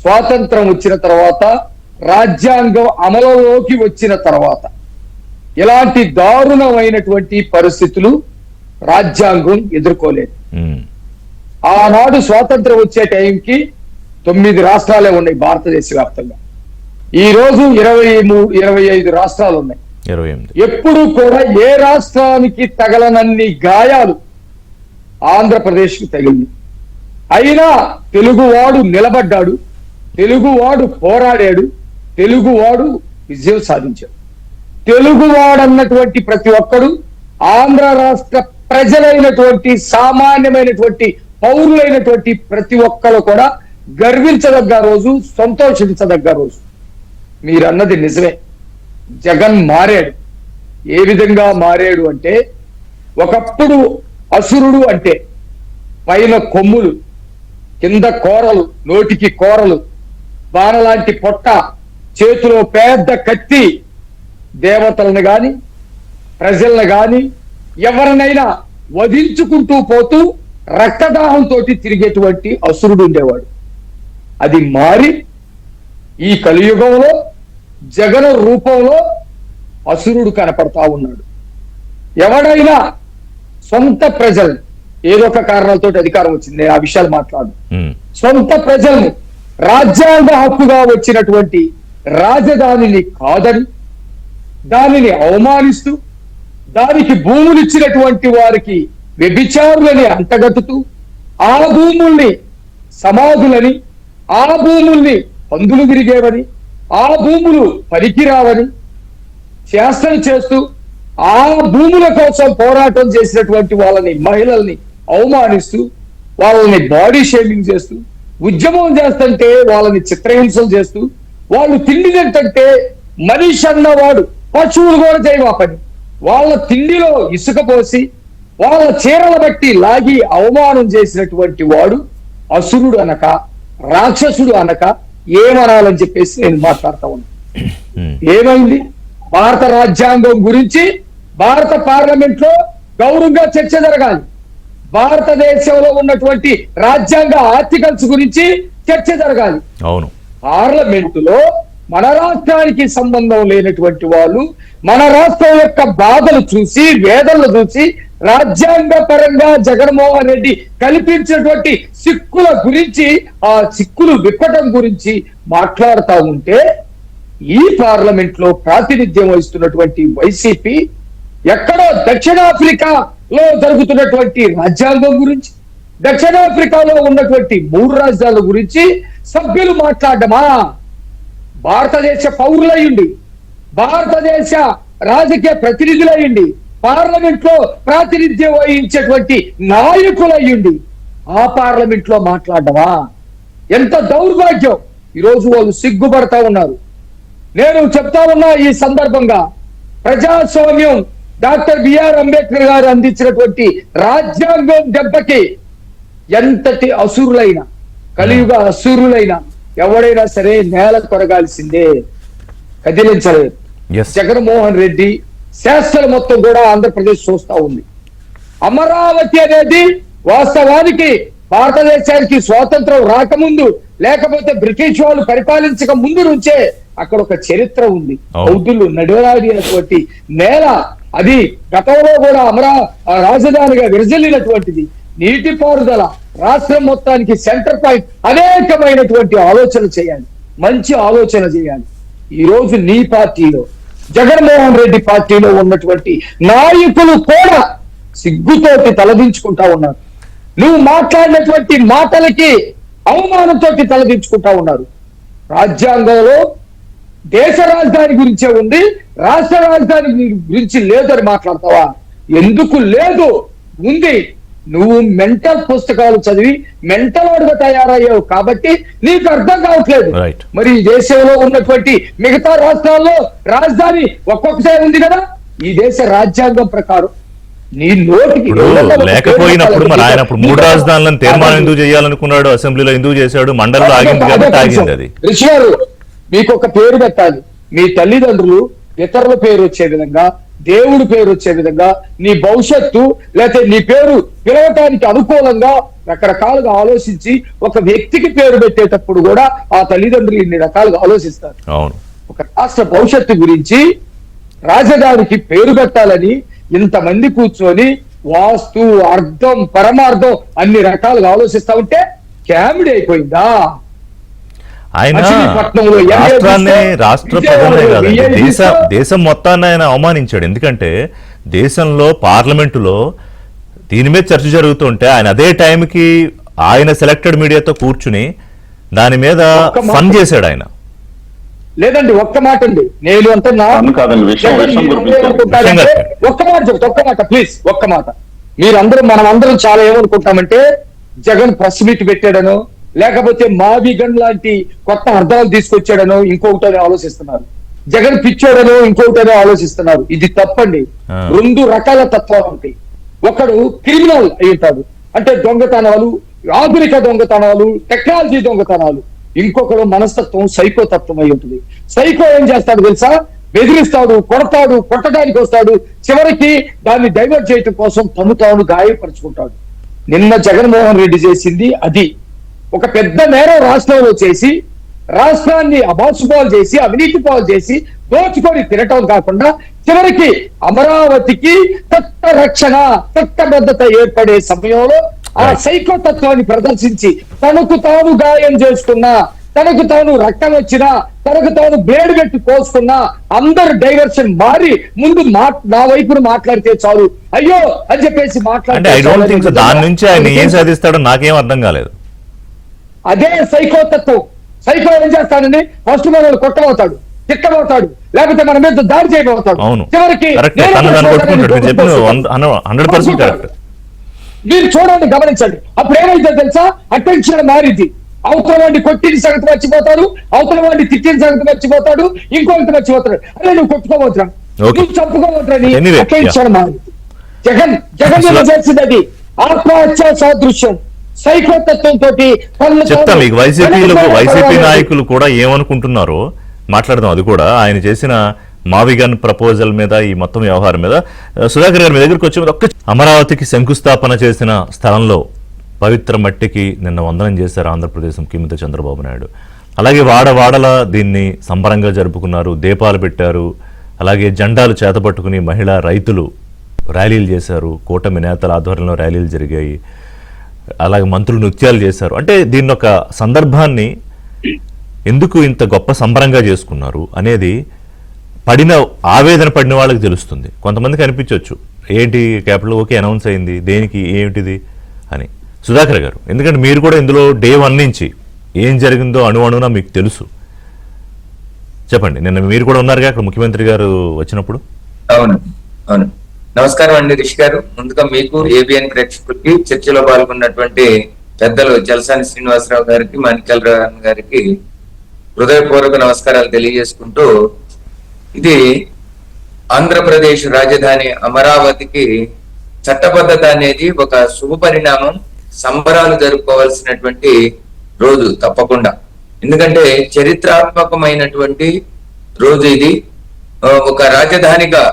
Speaker 3: స్వాతంత్రం వచ్చిన తర్వాత, రాజ్యాంగం అమలులోకి వచ్చిన తర్వాత ఇలాంటి దారుణమైనటువంటి పరిస్థితులు రాజ్యాంగం ఎదుర్కోలేదు. ఆనాడు స్వాతంత్రం వచ్చే టైంకి 9 రాష్ట్రాలే ఉన్నాయి భారతదేశ వ్యాప్తంగా. ఈ రోజు 25 రాష్ట్రాలు ఉన్నాయి. ఎప్పుడు కూడా ఏ రాష్ట్రానికి తగలనన్ని గాయాలు ఆంధ్రప్రదేశ్ కి తగిలింది. అయినా తెలుగువాడు నిలబడ్డాడు, తెలుగువాడు పోరాడాడు, తెలుగువాడు విజయం సాధించాడు. తెలుగువాడన్నటువంటి ప్రతి ఒక్కడు, ఆంధ్ర రాష్ట్ర ప్రజలైనటువంటి సామాన్యమైనటువంటి పౌరులైనటువంటి ప్రతి ఒక్కరు కూడా గర్వించదగ్గ రోజు, సంతోషించదగ్గ రోజు. మీరన్నది నిజమే. జగన్ మారాడు. ఏ విధంగా మారాడు అంటే, ఒకప్పుడు అసురుడు అంటే పైన కొమ్ములు, కింద కోరలు, నోటికి కోరలు, బాణలాంటి పొట్ట, చేతిలో పెద్ద కత్తి, దేవతలను గాని ప్రజలను గాని ఎవరినైనా వధించుకుంటూ పోతూ రక్తదాహంతో తిరిగేటువంటి అసురుడు ఉండేవాడు. అది మారి ఈ కలియుగంలో జగన్ రూపంలో అసురుడు కనపడతా ఉన్నాడు. ఎవడైనా సొంత ప్రజల్ని, ఏదో ఒక కారణాలతో అధికారం వచ్చింది, నేను ఆ విషయాలు మాట్లాడు, సొంత ప్రజల్ని రాజ్యాంగ హక్కుగా వచ్చినటువంటి రాజధానిని కాదని, దానిని అవమానిస్తూ, దానికి భూములు ఇచ్చినటువంటి వారికి వ్యభిచారులని అంటగట్టుతూ, ఆ భూముల్ని సమాధులని, ఆ భూముల్ని పందులు తిరిగేవని, ఆ భూములు పనికిరావని శాసన చేస్తూ, ఆ భూముల కోసం పోరాటం చేసినటువంటి వాళ్ళని, మహిళల్ని అవమానిస్తూ, వాళ్ళని బాడీ షేమింగ్ చేస్తూ, ఉద్యమం చేస్తుంటే వాళ్ళని చిత్రహింసలు చేస్తూ, వాళ్ళు తిండి తింటే మనిషి అన్నవాడు పశువులు కూడా చేయవా పని, వాళ్ళ తిండిలో ఇసుక పోసి వాళ్ళ చీరల బట్టి లాగి అవమానం చేసినటువంటి వాడు అసురుడు అనక, రాక్షసుడు అనక ఏమనాలని చెప్పేసి నేను మాట్లాడుతా ఉన్నాను. ఏమైంది? భారత రాజ్యాంగం గురించి భారత పార్లమెంట్ లో గౌరవంగా చర్చ జరగాలి. భారతదేశంలో ఉన్నటువంటి రాజ్యాంగ ఆర్టికల్స్ గురించి చర్చ జరగాలి.
Speaker 1: అవును,
Speaker 3: పార్లమెంటులో మన రాష్ట్రానికి సంబంధం లేనటువంటి వాళ్ళు మన రాష్ట్రం యొక్క బాధలు చూసి, వేదనలు చూసి, రాజ్యాంగ పరంగా జగన్మోహన్ రెడ్డి కల్పించినటువంటి సిక్కుల గురించి, ఆ సిక్కులు విప్పటం గురించి మాట్లాడుతూ ఉంటే, ఈ పార్లమెంట్ లో ప్రాతినిధ్యం వహిస్తున్నటువంటి వైసీపీ ఎక్కడో దక్షిణాఫ్రికాలో జరుగుతున్నటువంటి రాజ్యాంగం గురించి, దక్షిణాఫ్రికాలో ఉన్నటువంటి 3 రాజ్యాల గురించి సభ్యులు మాట్లాడమా? భారతదేశ పౌరులయ్యండి, భారతదేశ రాజకీయ ప్రతినిధులయ్యండి, పార్లమెంట్ లో ప్రాతినిధ్యం వహించేటువంటి నాయకులయ్యండి, ఆ పార్లమెంట్ లో మాట్లాడమా? ఎంత దౌర్భాగ్యం! ఈరోజు వాళ్ళు సిగ్గుపడతా ఉన్నారు. నేను చెప్తా ఉన్నా ఈ సందర్భంగా, ప్రజాస్వామ్యం డాక్టర్ బిఆర్ అంబేద్కర్ గారు అందించినటువంటి రాజ్యాంగం దెబ్బకి ఎంతటి అసురులైనా, కలియుగ అసురులైనా ఎవడైనా సరే నేల కొరగాల్సిందే, కదిలించలేదు. జగన్మోహన్ రెడ్డి శాస్త్రం మొత్తం కూడా ఆంధ్రప్రదేశ్ చూస్తా ఉంది. అమరావతి అనేది వాస్తవానికి భారతదేశానికి స్వాతంత్రం రాకముందు, లేకపోతే బ్రిటిష్ వాళ్ళు పరిపాలించక ముందు నుంచే అక్కడ ఒక చరిత్ర ఉంది. బౌద్ధులు నడవలాడినటువంటి నేల అది. గతంలో కూడా రాజధానిగా విరజిల్లినటువంటిది. నీటిపారుదల రాష్ట్రం మొత్తానికి సెంటర్ పాయింట్. అనేకమైనటువంటి ఆలోచన చేయాలి, మంచి ఆలోచన చేయాలి. ఈ రోజు నీ పార్టీలో, జగన్మోహన్ రెడ్డి పార్టీలో ఉన్నటువంటి నాయకులు కూడా సిగ్గుతోటి తలదించుకుంటా ఉన్నారు. నువ్వు మాట్లాడినటువంటి మాటలకి అవమానంతో తలదించుకుంటా ఉన్నారు. రాజ్యాంగంలో దేశ రాజధాని గురించే ఉంది, రాష్ట్ర రాజధాని గురించి లేదని మాట్లాడతావా? ఎందుకు లేదు? ఉంది. నువ్వు మెంటల్ పుస్తకాలు చదివి మెంటల్ వాడుగా తయారయ్యావు కాబట్టి నీకు అర్థం కావట్లేదు. మరి ఈ దేశంలో ఉన్నటువంటి మిగతా రాష్ట్రాల్లో రాజధాని ఒక్కొక్కసారి ఉంది కదా. ఈ దేశ రాజ్యాంగం ప్రకారం నీ నోటికి
Speaker 1: లేకపోయినప్పుడు మరి ఆయన 3 రాజధానులను తీర్మానం ఎందుకు చేయాలనుకున్నాడు? అసెంబ్లీలో ఎందుకు చేశాడు? మండలిలో ఆగింది కాబట్టి ఆగింది. అది
Speaker 3: రిషి గారు, మీకు ఒక పేరు పెట్టాలి. మీ తల్లిదండ్రులు ఇతరుల పేరు వచ్చే విధంగా, దేవుడి పేరు వచ్చే విధంగా, నీ భవిష్యత్తు లేకపోతే నీ పేరు పిలవటానికి అనుకూలంగా రకరకాలుగా ఆలోచించి ఒక వ్యక్తికి పేరు పెట్టేటప్పుడు కూడా ఆ తల్లిదండ్రులు ఇన్ని రకాలుగా ఆలోచిస్తారు.
Speaker 1: అవును,
Speaker 3: ఒక రాష్ట్ర భవిష్యత్తు గురించి రాజధానికి పేరు పెట్టాలని ఇంతమంది కూర్చొని వాస్తు, అర్థం, పరమార్థం అన్ని రకాలుగా ఆలోచిస్తా ఉంటే కామెడీ అయిపోయిందా?
Speaker 1: ఆయన రాష్ట్రాన్ని, రాష్ట్ర ప్రధానే కాదండి, దేశం మొత్తాన్ని ఆయన అవమానించాడు. ఎందుకంటే దేశంలో పార్లమెంటులో దీని మీద చర్చ జరుగుతుంటే ఆయన అదే టైంకి ఆయన సెలెక్టెడ్ మీడియాతో కూర్చుని దాని మీద ఫన్ చేశాడు ఆయన.
Speaker 3: లేదండి, ఒక్క మాట అండి, నేను అంటే ఒక్క మాట చెప్తా, ఒక్క మాట ప్లీజ్, ఒక్క మాట. మీరందరూ, మనం అందరం చాలా ఏమనుకుంటామంటే జగన్ ప్రెస్ మీట్ పెట్టాడనో, లేకపోతే మావిగన్ లాంటి కొత్త అర్థాలు తీసుకొచ్చాడనో ఇంకొకటనే ఆలోచిస్తున్నారు. జగన్ పిచ్చోడనో ఇంకొకటనే ఆలోచిస్తున్నారు. ఇది తప్పండి. రెండు రకాల తత్వాలు ఉంటాయి. ఒకడు క్రిమినల్ అయి ఉంటాడు, అంటే దొంగతనాలు, ఆధునిక దొంగతనాలు, టెక్నాలజీ దొంగతనాలు. ఇంకొకడు మనస్తత్వం సైకో తత్వం అయి ఉంటుంది. సైకో ఏం చేస్తాడు తెలుసా? బెదిరిస్తాడు, కొడతాడు, కొట్టడానికి వస్తాడు, చివరికి దాన్ని డైవర్ట్ చేయటం కోసం తాను గాయపరుచుకుంటాడు. నిన్న జగన్మోహన్ రెడ్డి చేసింది అది. ఒక పెద్ద నేరం రాష్ట్రంలో చేసి రాష్ట్రాన్ని అబాసుపాలు చేసి అవినీతి పాలు చేసి దోచుకొని తినటం కాకుండా చివరికి అమరావతికి రక్షణ చట్టబద్ధత ఏర్పడే సమయంలో ఆ సైకో తత్వాన్ని ప్రదర్శించి తనకు తాను గాయం చేసుకున్నా, తనకు తాను రక్తం వచ్చినా, తనకు తాను బ్లేడ్ పెట్టి కోసుకున్నా అందరు డైవర్షన్ మారి ముందు నా వైపును మాట్లాడితే చాలు అయ్యో అని చెప్పేసి
Speaker 1: మాట్లాడితే దాని నుంచి ఆయన ఏం సాధిస్తాడో నాకేం అర్థం కాలేదు.
Speaker 3: అదే సైకో తత్వం. సైకో ఏం చేస్తాడని ఫస్ట్ మనల్ని కొట్టబోతాడు, తిట్టబోతాడు, లేకపోతే మన మీద దాడి చేయబోతాడు. చివరికి మీరు చూడండి, గమనించండి. అప్పుడు ఏమైతే తెలుసా? అటెన్షన్ మారింది. అవతల వాడిని కొట్టిన సంగతి మర్చిపోతాడు, అవతల వాడిని తిట్టిన సంగతి మర్చిపోతాడు, ఇంకొకటి మర్చిపోతాడు. అరే నువ్వు కొట్టుకోబోతున్నా, నువ్వు చంపుకోబోతున్నా, అటెన్షన్ మారింది. జగన్ చేసింది అది ఆత్మహత్య సాదృశ్యం. సైకోతత్వంతో
Speaker 1: చెప్తా మీకు. వైసీపీ నాయకులు కూడా ఏమనుకుంటున్నారో మాట్లాడదాం. అది కూడా ఆయన చేసిన మావిగన్ ప్రపోజల్ మీద, ఈ మొత్తం వ్యవహారం మీద. సుధాకర్ గారు మీ దగ్గరికి వచ్చే అమరావతికి శంకుస్థాపన చేసిన స్థలంలో పవిత్ర మట్టికి నిన్న వందనం చేశారు ఆంధ్రప్రదేశ్ ముఖ్యమంత్రి చంద్రబాబు నాయుడు. అలాగే వాడవాడల దీన్ని సంబరంగా జరుపుకున్నారు, దీపాలు పెట్టారు. అలాగే జెండాలు చేతపట్టుకుని మహిళా రైతులు ర్యాలీలు చేశారు, కూటమి నేతల ఆధ్వర్యంలో ర్యాలీలు జరిగాయి. అలాగే మంత్రులు నృత్యాలు చేశారు. అంటే దీన్ని ఒక సందర్భాన్ని ఎందుకు ఇంత గొప్ప సంబరంగా చేసుకున్నారు అనేది ఆవేదన పడిన వాళ్ళకి తెలుస్తుంది. కొంతమందికి అనిపించవచ్చు ఏంటి క్యాపిటల్ ఓకే అనౌన్స్ అయింది, దేనికి, ఏమిటిది అని. సుధాకర్ గారు, ఎందుకంటే మీరు కూడా ఇందులో డే 1 నుంచి ఏం జరిగిందో అణువున మీకు తెలుసు, చెప్పండి. నిన్న మీరు కూడా ఉన్నారుగా అక్కడ ముఖ్యమంత్రి గారు వచ్చినప్పుడు.
Speaker 4: అవును అవును. నమస్కారం అండి రిషి గారు. ముందుగా మీకు, ఏబిఎన్ ప్రేక్షకులకి, చర్చలో పాల్గొన్నటువంటి పెద్దలు జలసాని శ్రీనివాసరావు గారికి, మాణిక్యాలరావు గారికి హృదయపూర్వక నమస్కారాలు తెలియజేసుకుంటూ, ఇది ఆంధ్రప్రదేశ్ రాజధాని అమరావతికి చట్టబద్ధత అనేది ఒక శుభ పరిణామం. సంబరాలు జరుపుకోవాల్సినటువంటి రోజు తప్పకుండా. ఎందుకంటే చరిత్రాత్మకమైనటువంటి రోజు ఇది. ఒక రాజధానిగా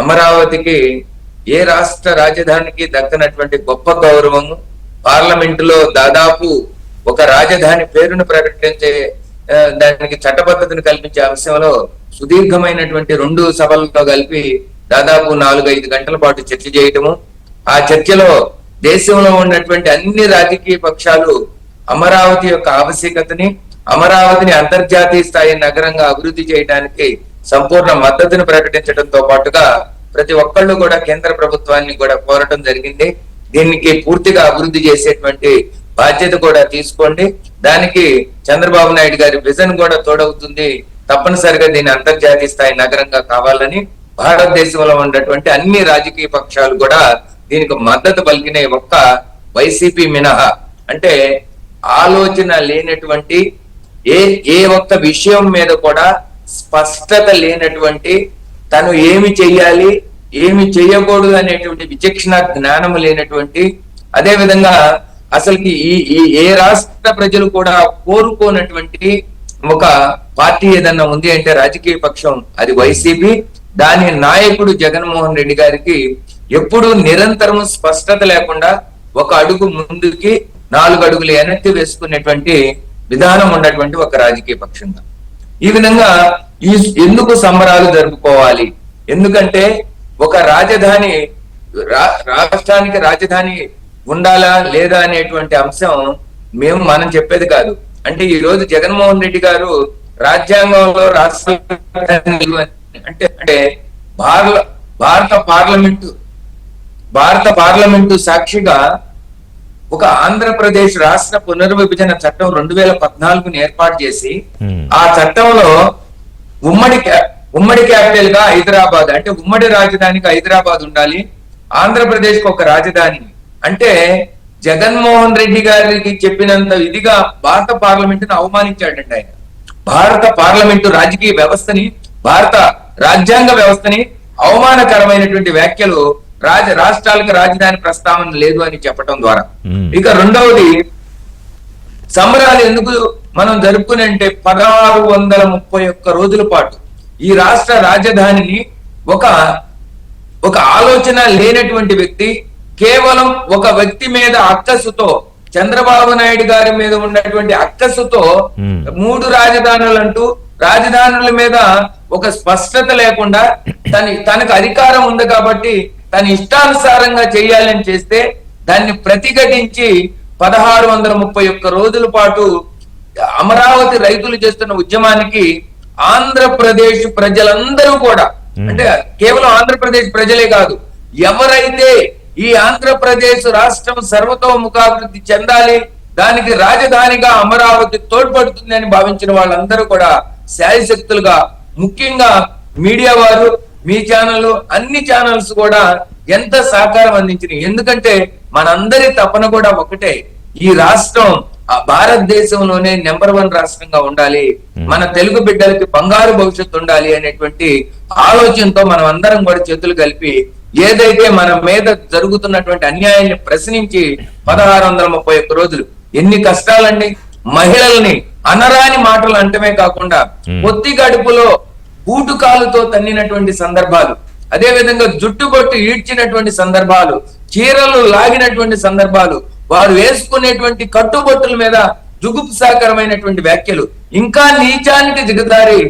Speaker 4: అమరావతికి ఏ రాష్ట్ర రాజధానికి దక్కనటువంటి గొప్ప గౌరవము. పార్లమెంటులో దాదాపు ఒక రాజధాని పేరును ప్రకటించే దానికి చట్టబద్ధతను కల్పించే అంశంలో సుదీర్ఘమైనటువంటి 2 సభల్లో కలిపి దాదాపు 4-5 గంటల పాటు చర్చ చేయటము. ఆ చర్చలో దేశంలో ఉన్నటువంటి అన్ని రాజకీయ పక్షాలు అమరావతి యొక్క ఆవశ్యకతని, అమరావతిని అంతర్జాతీయ స్థాయి నగరంగా అభివృద్ధి చేయడానికి సంపూర్ణ మద్దతును ప్రకటించడంతో పాటుగా ప్రతి ఒక్కళ్ళు కూడా కేంద్ర ప్రభుత్వాన్ని కూడా కోరటం జరిగింది. దీనికి పూర్తిగా అభివృద్ధి చేసేటువంటి బాధ్యత కూడా తీసుకోండి. దానికి చంద్రబాబు నాయుడు గారి విజన్ కూడా తోడవుతుంది. తప్పనిసరిగా దీన్ని అంతర్జాతీయ స్థాయి నగరంగా కావాలని భారతదేశంలో ఉన్నటువంటి అన్ని రాజకీయ పక్షాలు కూడా దీనికి మద్దతు పలికిన ఒక్క వైసీపీ మినహా, అంటే ఆలోచన లేనటువంటి ఏ ఒక్క విషయం మీద కూడా స్పష్టత లేనటువంటి, తను ఏమి చెయ్యాలి ఏమి చేయకూడదు అనేటువంటి విచక్షణ జ్ఞానం లేనటువంటి, అదే విధంగా అసలుకి ఏ రాష్ట్ర ప్రజలు కూడా కోరుకోనటువంటి ఒక పార్టీ ఏదన్నా ఉంది అంటే రాజకీయ పక్షం అది వైసీపీ. దాని నాయకుడు జగన్మోహన్ రెడ్డి గారికి ఎప్పుడు నిరంతరం స్పష్టత లేకుండా ఒక అడుగు ముందుకి 4 అడుగులు వెనక్కి వేసుకునేటువంటి విధానం ఉన్నటువంటి ఒక రాజకీయ పక్షంగా ఈ విధంగా ఎందుకు సంబరాలు జరుపుకోవాలి? ఎందుకంటే ఒక రాజధాని, రాష్ట్రానికి రాజధాని ఉండాలా లేదా అనేటువంటి అంశం మనం చెప్పేది కాదు. అంటే ఈ రోజు జగన్మోహన్ రెడ్డి గారు రాజ్యాంగంలో రాష్ట్ర అంటే భారత పార్లమెంటు సాక్షిగా ఒక ఆంధ్రప్రదేశ్ రాష్ట్ర పునర్విభజన చట్టం 2014ని ఏర్పాటు చేసి ఆ చట్టంలో ఉమ్మడి క్యాపిటల్ గా హైదరాబాద్, అంటే ఉమ్మడి రాజధానిగా హైదరాబాద్ ఉండాలి, ఆంధ్రప్రదేశ్ కు ఒక రాజధాని. అంటే జగన్మోహన్ రెడ్డి గారికి చెప్పినంత ఇదిగా భారత పార్లమెంటును అవమానించాడండి ఆయన. భారత పార్లమెంటు రాజకీయ వ్యవస్థని, భారత రాజ్యాంగ వ్యవస్థని అవమానకరమైనటువంటి వ్యాఖ్యలు రాష్ట్రాలకు రాజధాని ప్రస్తావన లేదు అని చెప్పడం ద్వారా. ఇక రెండవది, సంబరాలు ఎందుకు మనం జరుపుకుని అంటే 1631 రోజుల పాటు ఈ రాష్ట్ర రాజధానిని ఒక ఆలోచన లేనటువంటి వ్యక్తి కేవలం ఒక వ్యక్తి మీద అక్కసుతో, చంద్రబాబు నాయుడు గారి మీద ఉన్నటువంటి అక్కసుతో 3 రాజధానులు అంటూ రాజధానుల మీద ఒక స్పష్టత లేకుండా తనకు అధికారం ఉంది కాబట్టి తన ఇష్టానుసారంగా చేయాలని చేస్తే దాన్ని ప్రతిఘటించి 1631 రోజుల పాటు అమరావతి రైతులు చేస్తున్న ఉద్యమానికి ఆంధ్రప్రదేశ్ ప్రజలందరూ కూడా, అంటే కేవలం ఆంధ్రప్రదేశ్ ప్రజలే కాదు, ఎవరైతే ఈ ఆంధ్రప్రదేశ్ రాష్ట్రం సర్వతోముఖాభివృద్ధి చెందాలి, దానికి రాజధానిగా అమరావతి తోడ్పడుతుంది అని భావించిన వాళ్ళందరూ కూడా శాయశక్తులుగా, ముఖ్యంగా మీడియా వారు, మీ ఛానల్, అన్ని ఛానల్స్ కూడా ఎంత సహకారం అందించినాయి. ఎందుకంటే మనందరి తపన కూడా ఒకటే, ఈ రాష్ట్రం భారతదేశంలోనే నెంబర్ 1 రాష్ట్రంగా ఉండాలి, మన తెలుగు బిడ్డలకి బంగారు భవిష్యత్తు ఉండాలి అనేటువంటి ఆలోచనతో మనం అందరం కూడా చేతులు కలిపి ఏదైతే మన మీద జరుగుతున్నటువంటి అన్యాయాన్ని ప్రశ్నించి 1631 రోజులు, ఎన్ని కష్టాలండి. మహిళల్ని అనరాని మాటలు అంటమే కాకుండా పొత్తి గడుపులో బూటుకాలుతో తన్నినటువంటి సందర్భాలు, అదే విధంగా జుట్టుబొట్టు ఈడ్చినటువంటి సందర్భాలు, చీరలు లాగినటువంటి సందర్భాలు, వారు వేసుకునేటువంటి కట్టుబొట్టుల మీద జుగుప్సాకరమైనటువంటి వ్యాఖ్యలు, ఇంకా నీచానికి దిగదారి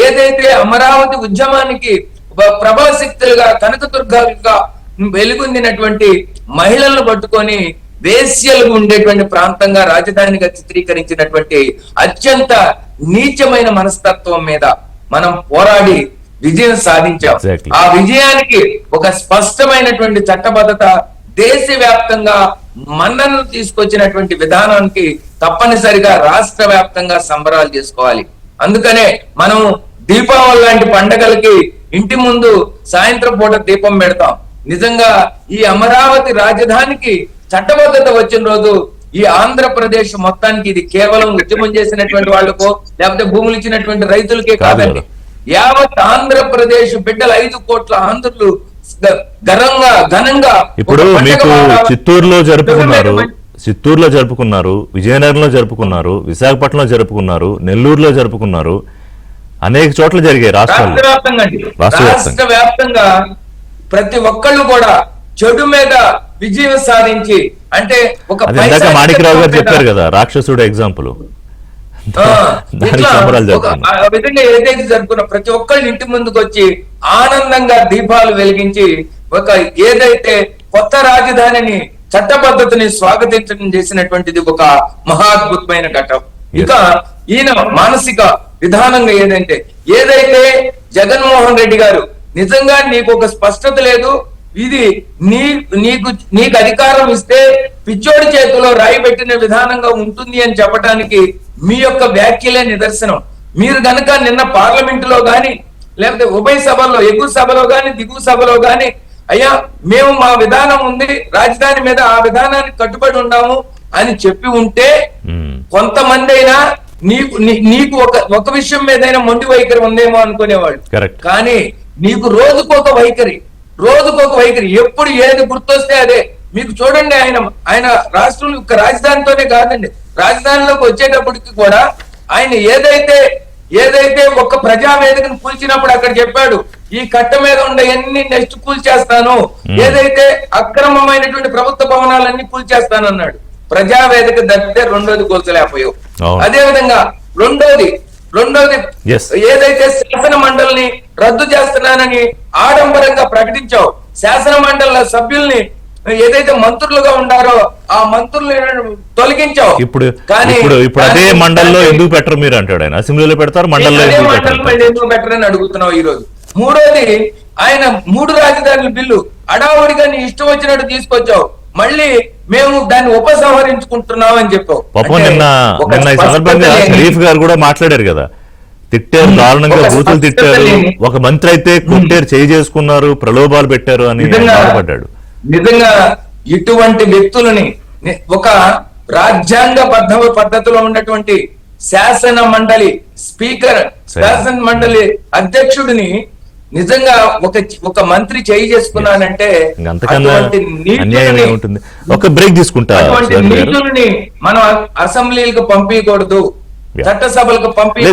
Speaker 4: ఏదైతే అమరావతి ఉద్యమానికి ప్రబల శక్తులుగా, కనకదుర్గాలుగా వెలుగొందినటువంటి మహిళలను పట్టుకొని వేశ్యలు ఉండేటువంటి ప్రాంతంగా రాజధానిగా చిత్రీకరించినటువంటి అత్యంత నీచమైన మనస్తత్వం మీద మనం పోరాడి విజయం సాధించాం. ఆ విజయానికి ఒక స్పష్టమైనటువంటి చట్టబద్ధత, దేశవ్యాప్తంగా మన్ననలు తీసుకొచ్చినటువంటి విధానానికి తప్పనిసరిగా రాష్ట్ర వ్యాప్తంగా సంబరాలు చేసుకోవాలి. అందుకనే మనం దీపావళి లాంటి పండగలకి ఇంటి ముందు సాయంత్రం పూట దీపం పెడతాం. నిజంగా ఈ అమరావతి రాజధానికి చట్టబద్ధత వచ్చిన రోజు ఈ ఆంధ్రప్రదేశ్ మొత్తానికి ఇది కేవలం ఉద్యమం చేసినటువంటి వాళ్లకో లేకపోతే భూములు ఇచ్చినటువంటి రైతులకే కాదండి, యావత్ ఆంధ్రప్రదేశ్ బిడ్డలు 5 కోట్ల ఆంధ్రులు ఘనంగా.
Speaker 1: ఇప్పుడు మీకు చిత్తూరులో జరుపుకున్నారు, విజయనగరంలో జరుపుకున్నారు, విశాఖపట్నంలో జరుపుకున్నారు, నెల్లూరులో జరుపుకున్నారు, అనేక చోట్ల జరిగాయి
Speaker 4: రాష్ట్ర వ్యాప్తంగా ప్రతి ఒక్కళ్ళు కూడా చెడు మీద విజయం సాధించి, అంటే ఒక
Speaker 1: మాణిక్రావు గారు చెప్పారు కదా రాక్షసుడు ఎగ్జాంపుల్,
Speaker 4: విధంగా ఏదైతే జరుపుకున్న ప్రతి ఒక్కళ్ళు ఇంటి ముందుకు వచ్చి ఆనందంగా దీపాలు వెలిగించి ఏదైతే కొత్త రాజధానిని, చట్టబద్ధతని స్వాగతించడం చేసినటువంటిది ఒక మహాద్భుతమైన ఘట్టం. ఇక ఈయన మానసిక విధానంగా ఏదైతే జగన్మోహన్ రెడ్డి గారు నిజంగా నీకు ఒక స్పష్టత లేదు, ఇది నీకు అధికారం ఇస్తే పిచ్చోడి చేతిలో రాయి పెట్టిన విధానంగా ఉంటుంది అని చెప్పడానికి మీ యొక్క వ్యాఖ్యలే నిదర్శనం. మీరు గనక నిన్న పార్లమెంటులో గాని లేకపోతే ఉభయ సభల్లో, ఎగువ సభలో గాని దిగువ సభలో గాని, అయ్యా మేము మా విధానం ఉంది రాజధాని మీద, ఆ విధానానికి కట్టుబడి ఉన్నాము అని చెప్పి ఉంటే కొంతమంది అయినా నీకు ఒక విషయం మీదైనా మొండి వైఖరి ఉందేమో అనుకునేవాళ్ళు. కానీ నీకు రోజుకొక వైఖరి, ఎప్పుడు ఏది గుర్తొస్తే అదే. మీకు చూడండి, ఆయన రాష్ట్రం యొక్క రాజధానితోనే కాదండి, రాజధానిలోకి వచ్చేటప్పటికి కూడా ఆయన ఏదైతే ఒక ప్రజావేదికను కూల్చినప్పుడు అక్కడ చెప్పాడు, ఈ కట్ట మీద ఉండే ఎన్ని నెక్స్ట్ కూల్చేస్తాను, ఏదైతే అక్రమమైనటువంటి ప్రభుత్వ భవనాలన్నీ కూల్చేస్తానన్నాడు. ప్రజావేదిక తప్పితే రెండోది కూల్చలేకపోయావు. అదే విధంగా రెండోది ఏదైతే శాసన మండలిని రద్దు చేస్తున్నానని ఆడంబరంగా ప్రకటించావు, శాసన మండలి సభ్యుల్ని ఏదైతే మంత్రులుగా ఉండారో ఆ మంత్రులను తొలగించావు.
Speaker 1: ఇప్పుడు అదే మండలిలో ఎందుకు పెట్టరు మీరు అంటాడు ఆయన, అసెంబ్లీలో పెడతారు, మండలిలో
Speaker 4: ఎందుకు పెట్టరని అడుగుతున్నావు. ఈ రోజు మూడోది, ఆయన 3 రాజధానుల బిల్లు అడావుడిగా నీ ఇష్టం వచ్చినట్టు తీసుకొచ్చావు, మళ్ళీ మేము దాన్ని ఉపసంహరించుకుంటున్నాం అని చెప్పావు.
Speaker 1: నిన్న ఈ సందర్భంగా షరీఫ్ గారు కూడా మాట్లాడారు కదా, తిట్టారు, దారుణంగా బూతులు తిట్టారు, ఒక మంత్రి అయితే కొట్టారు, చేయి చేసుకున్నారు, ప్రలోభాలు పెట్టారు అని బాధపడ్డాడు.
Speaker 4: నిజంగా ఇటువంటి వ్యక్తులని ఒక రాజ్యాంగబద్ధ పద్ధతిలో ఉన్నటువంటి శాసన మండలి స్పీకర్, శాసన మండలి అధ్యక్షుడిని నిజంగా ఒక మంత్రి చేయి చేసుకున్నానంటే
Speaker 1: అంతకన్నా అన్యాయం ఉంటుంది. ఒక బ్రేక్ తీసుకుంటా.
Speaker 4: నీతుల్ని మనం అసెంబ్లీలకు పంపించకూడదు, చట్టసభలకు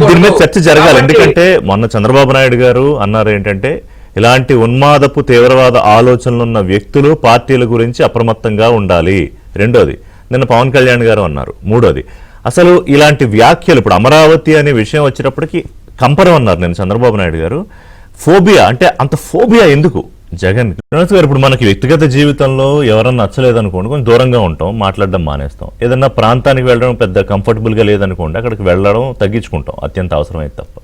Speaker 1: దీని మీద చర్చ జరగాలి.
Speaker 4: పంపించకూడదు.
Speaker 1: ఎందుకంటే మొన్న చంద్రబాబు నాయుడు గారు అన్నారు ఏంటంటే ఇలాంటి ఉన్మాదపు తీవ్రవాద ఆలోచనలు ఉన్న వ్యక్తులు పార్టీల గురించి అప్రమత్తంగా ఉండాలి. రెండోది నిన్న పవన్ కళ్యాణ్ గారు అన్నారు. మూడోది అసలు ఇలాంటి వ్యాఖ్యలు ఇప్పుడు అమరావతి అనే విషయం వచ్చేటప్పటికి కంపరం అన్నారు నేను చంద్రబాబు నాయుడు గారు. ఫోబియా అంటే అంత ఫోబియా ఎందుకు జగన్ గారు? ఇప్పుడు మనకి వ్యక్తిగత జీవితంలో ఎవరన్నా నచ్చలేదనుకోండి కొంచెం దూరంగా ఉంటాం, మాట్లాడడం మానేస్తాం. ఏదన్నా ప్రాంతానికి వెళ్ళడం పెద్ద కంఫర్టబుల్గా లేదనుకోండి అక్కడికి వెళ్ళడం తగ్గించుకుంటాం అత్యంత అవసరమైతే తప్ప.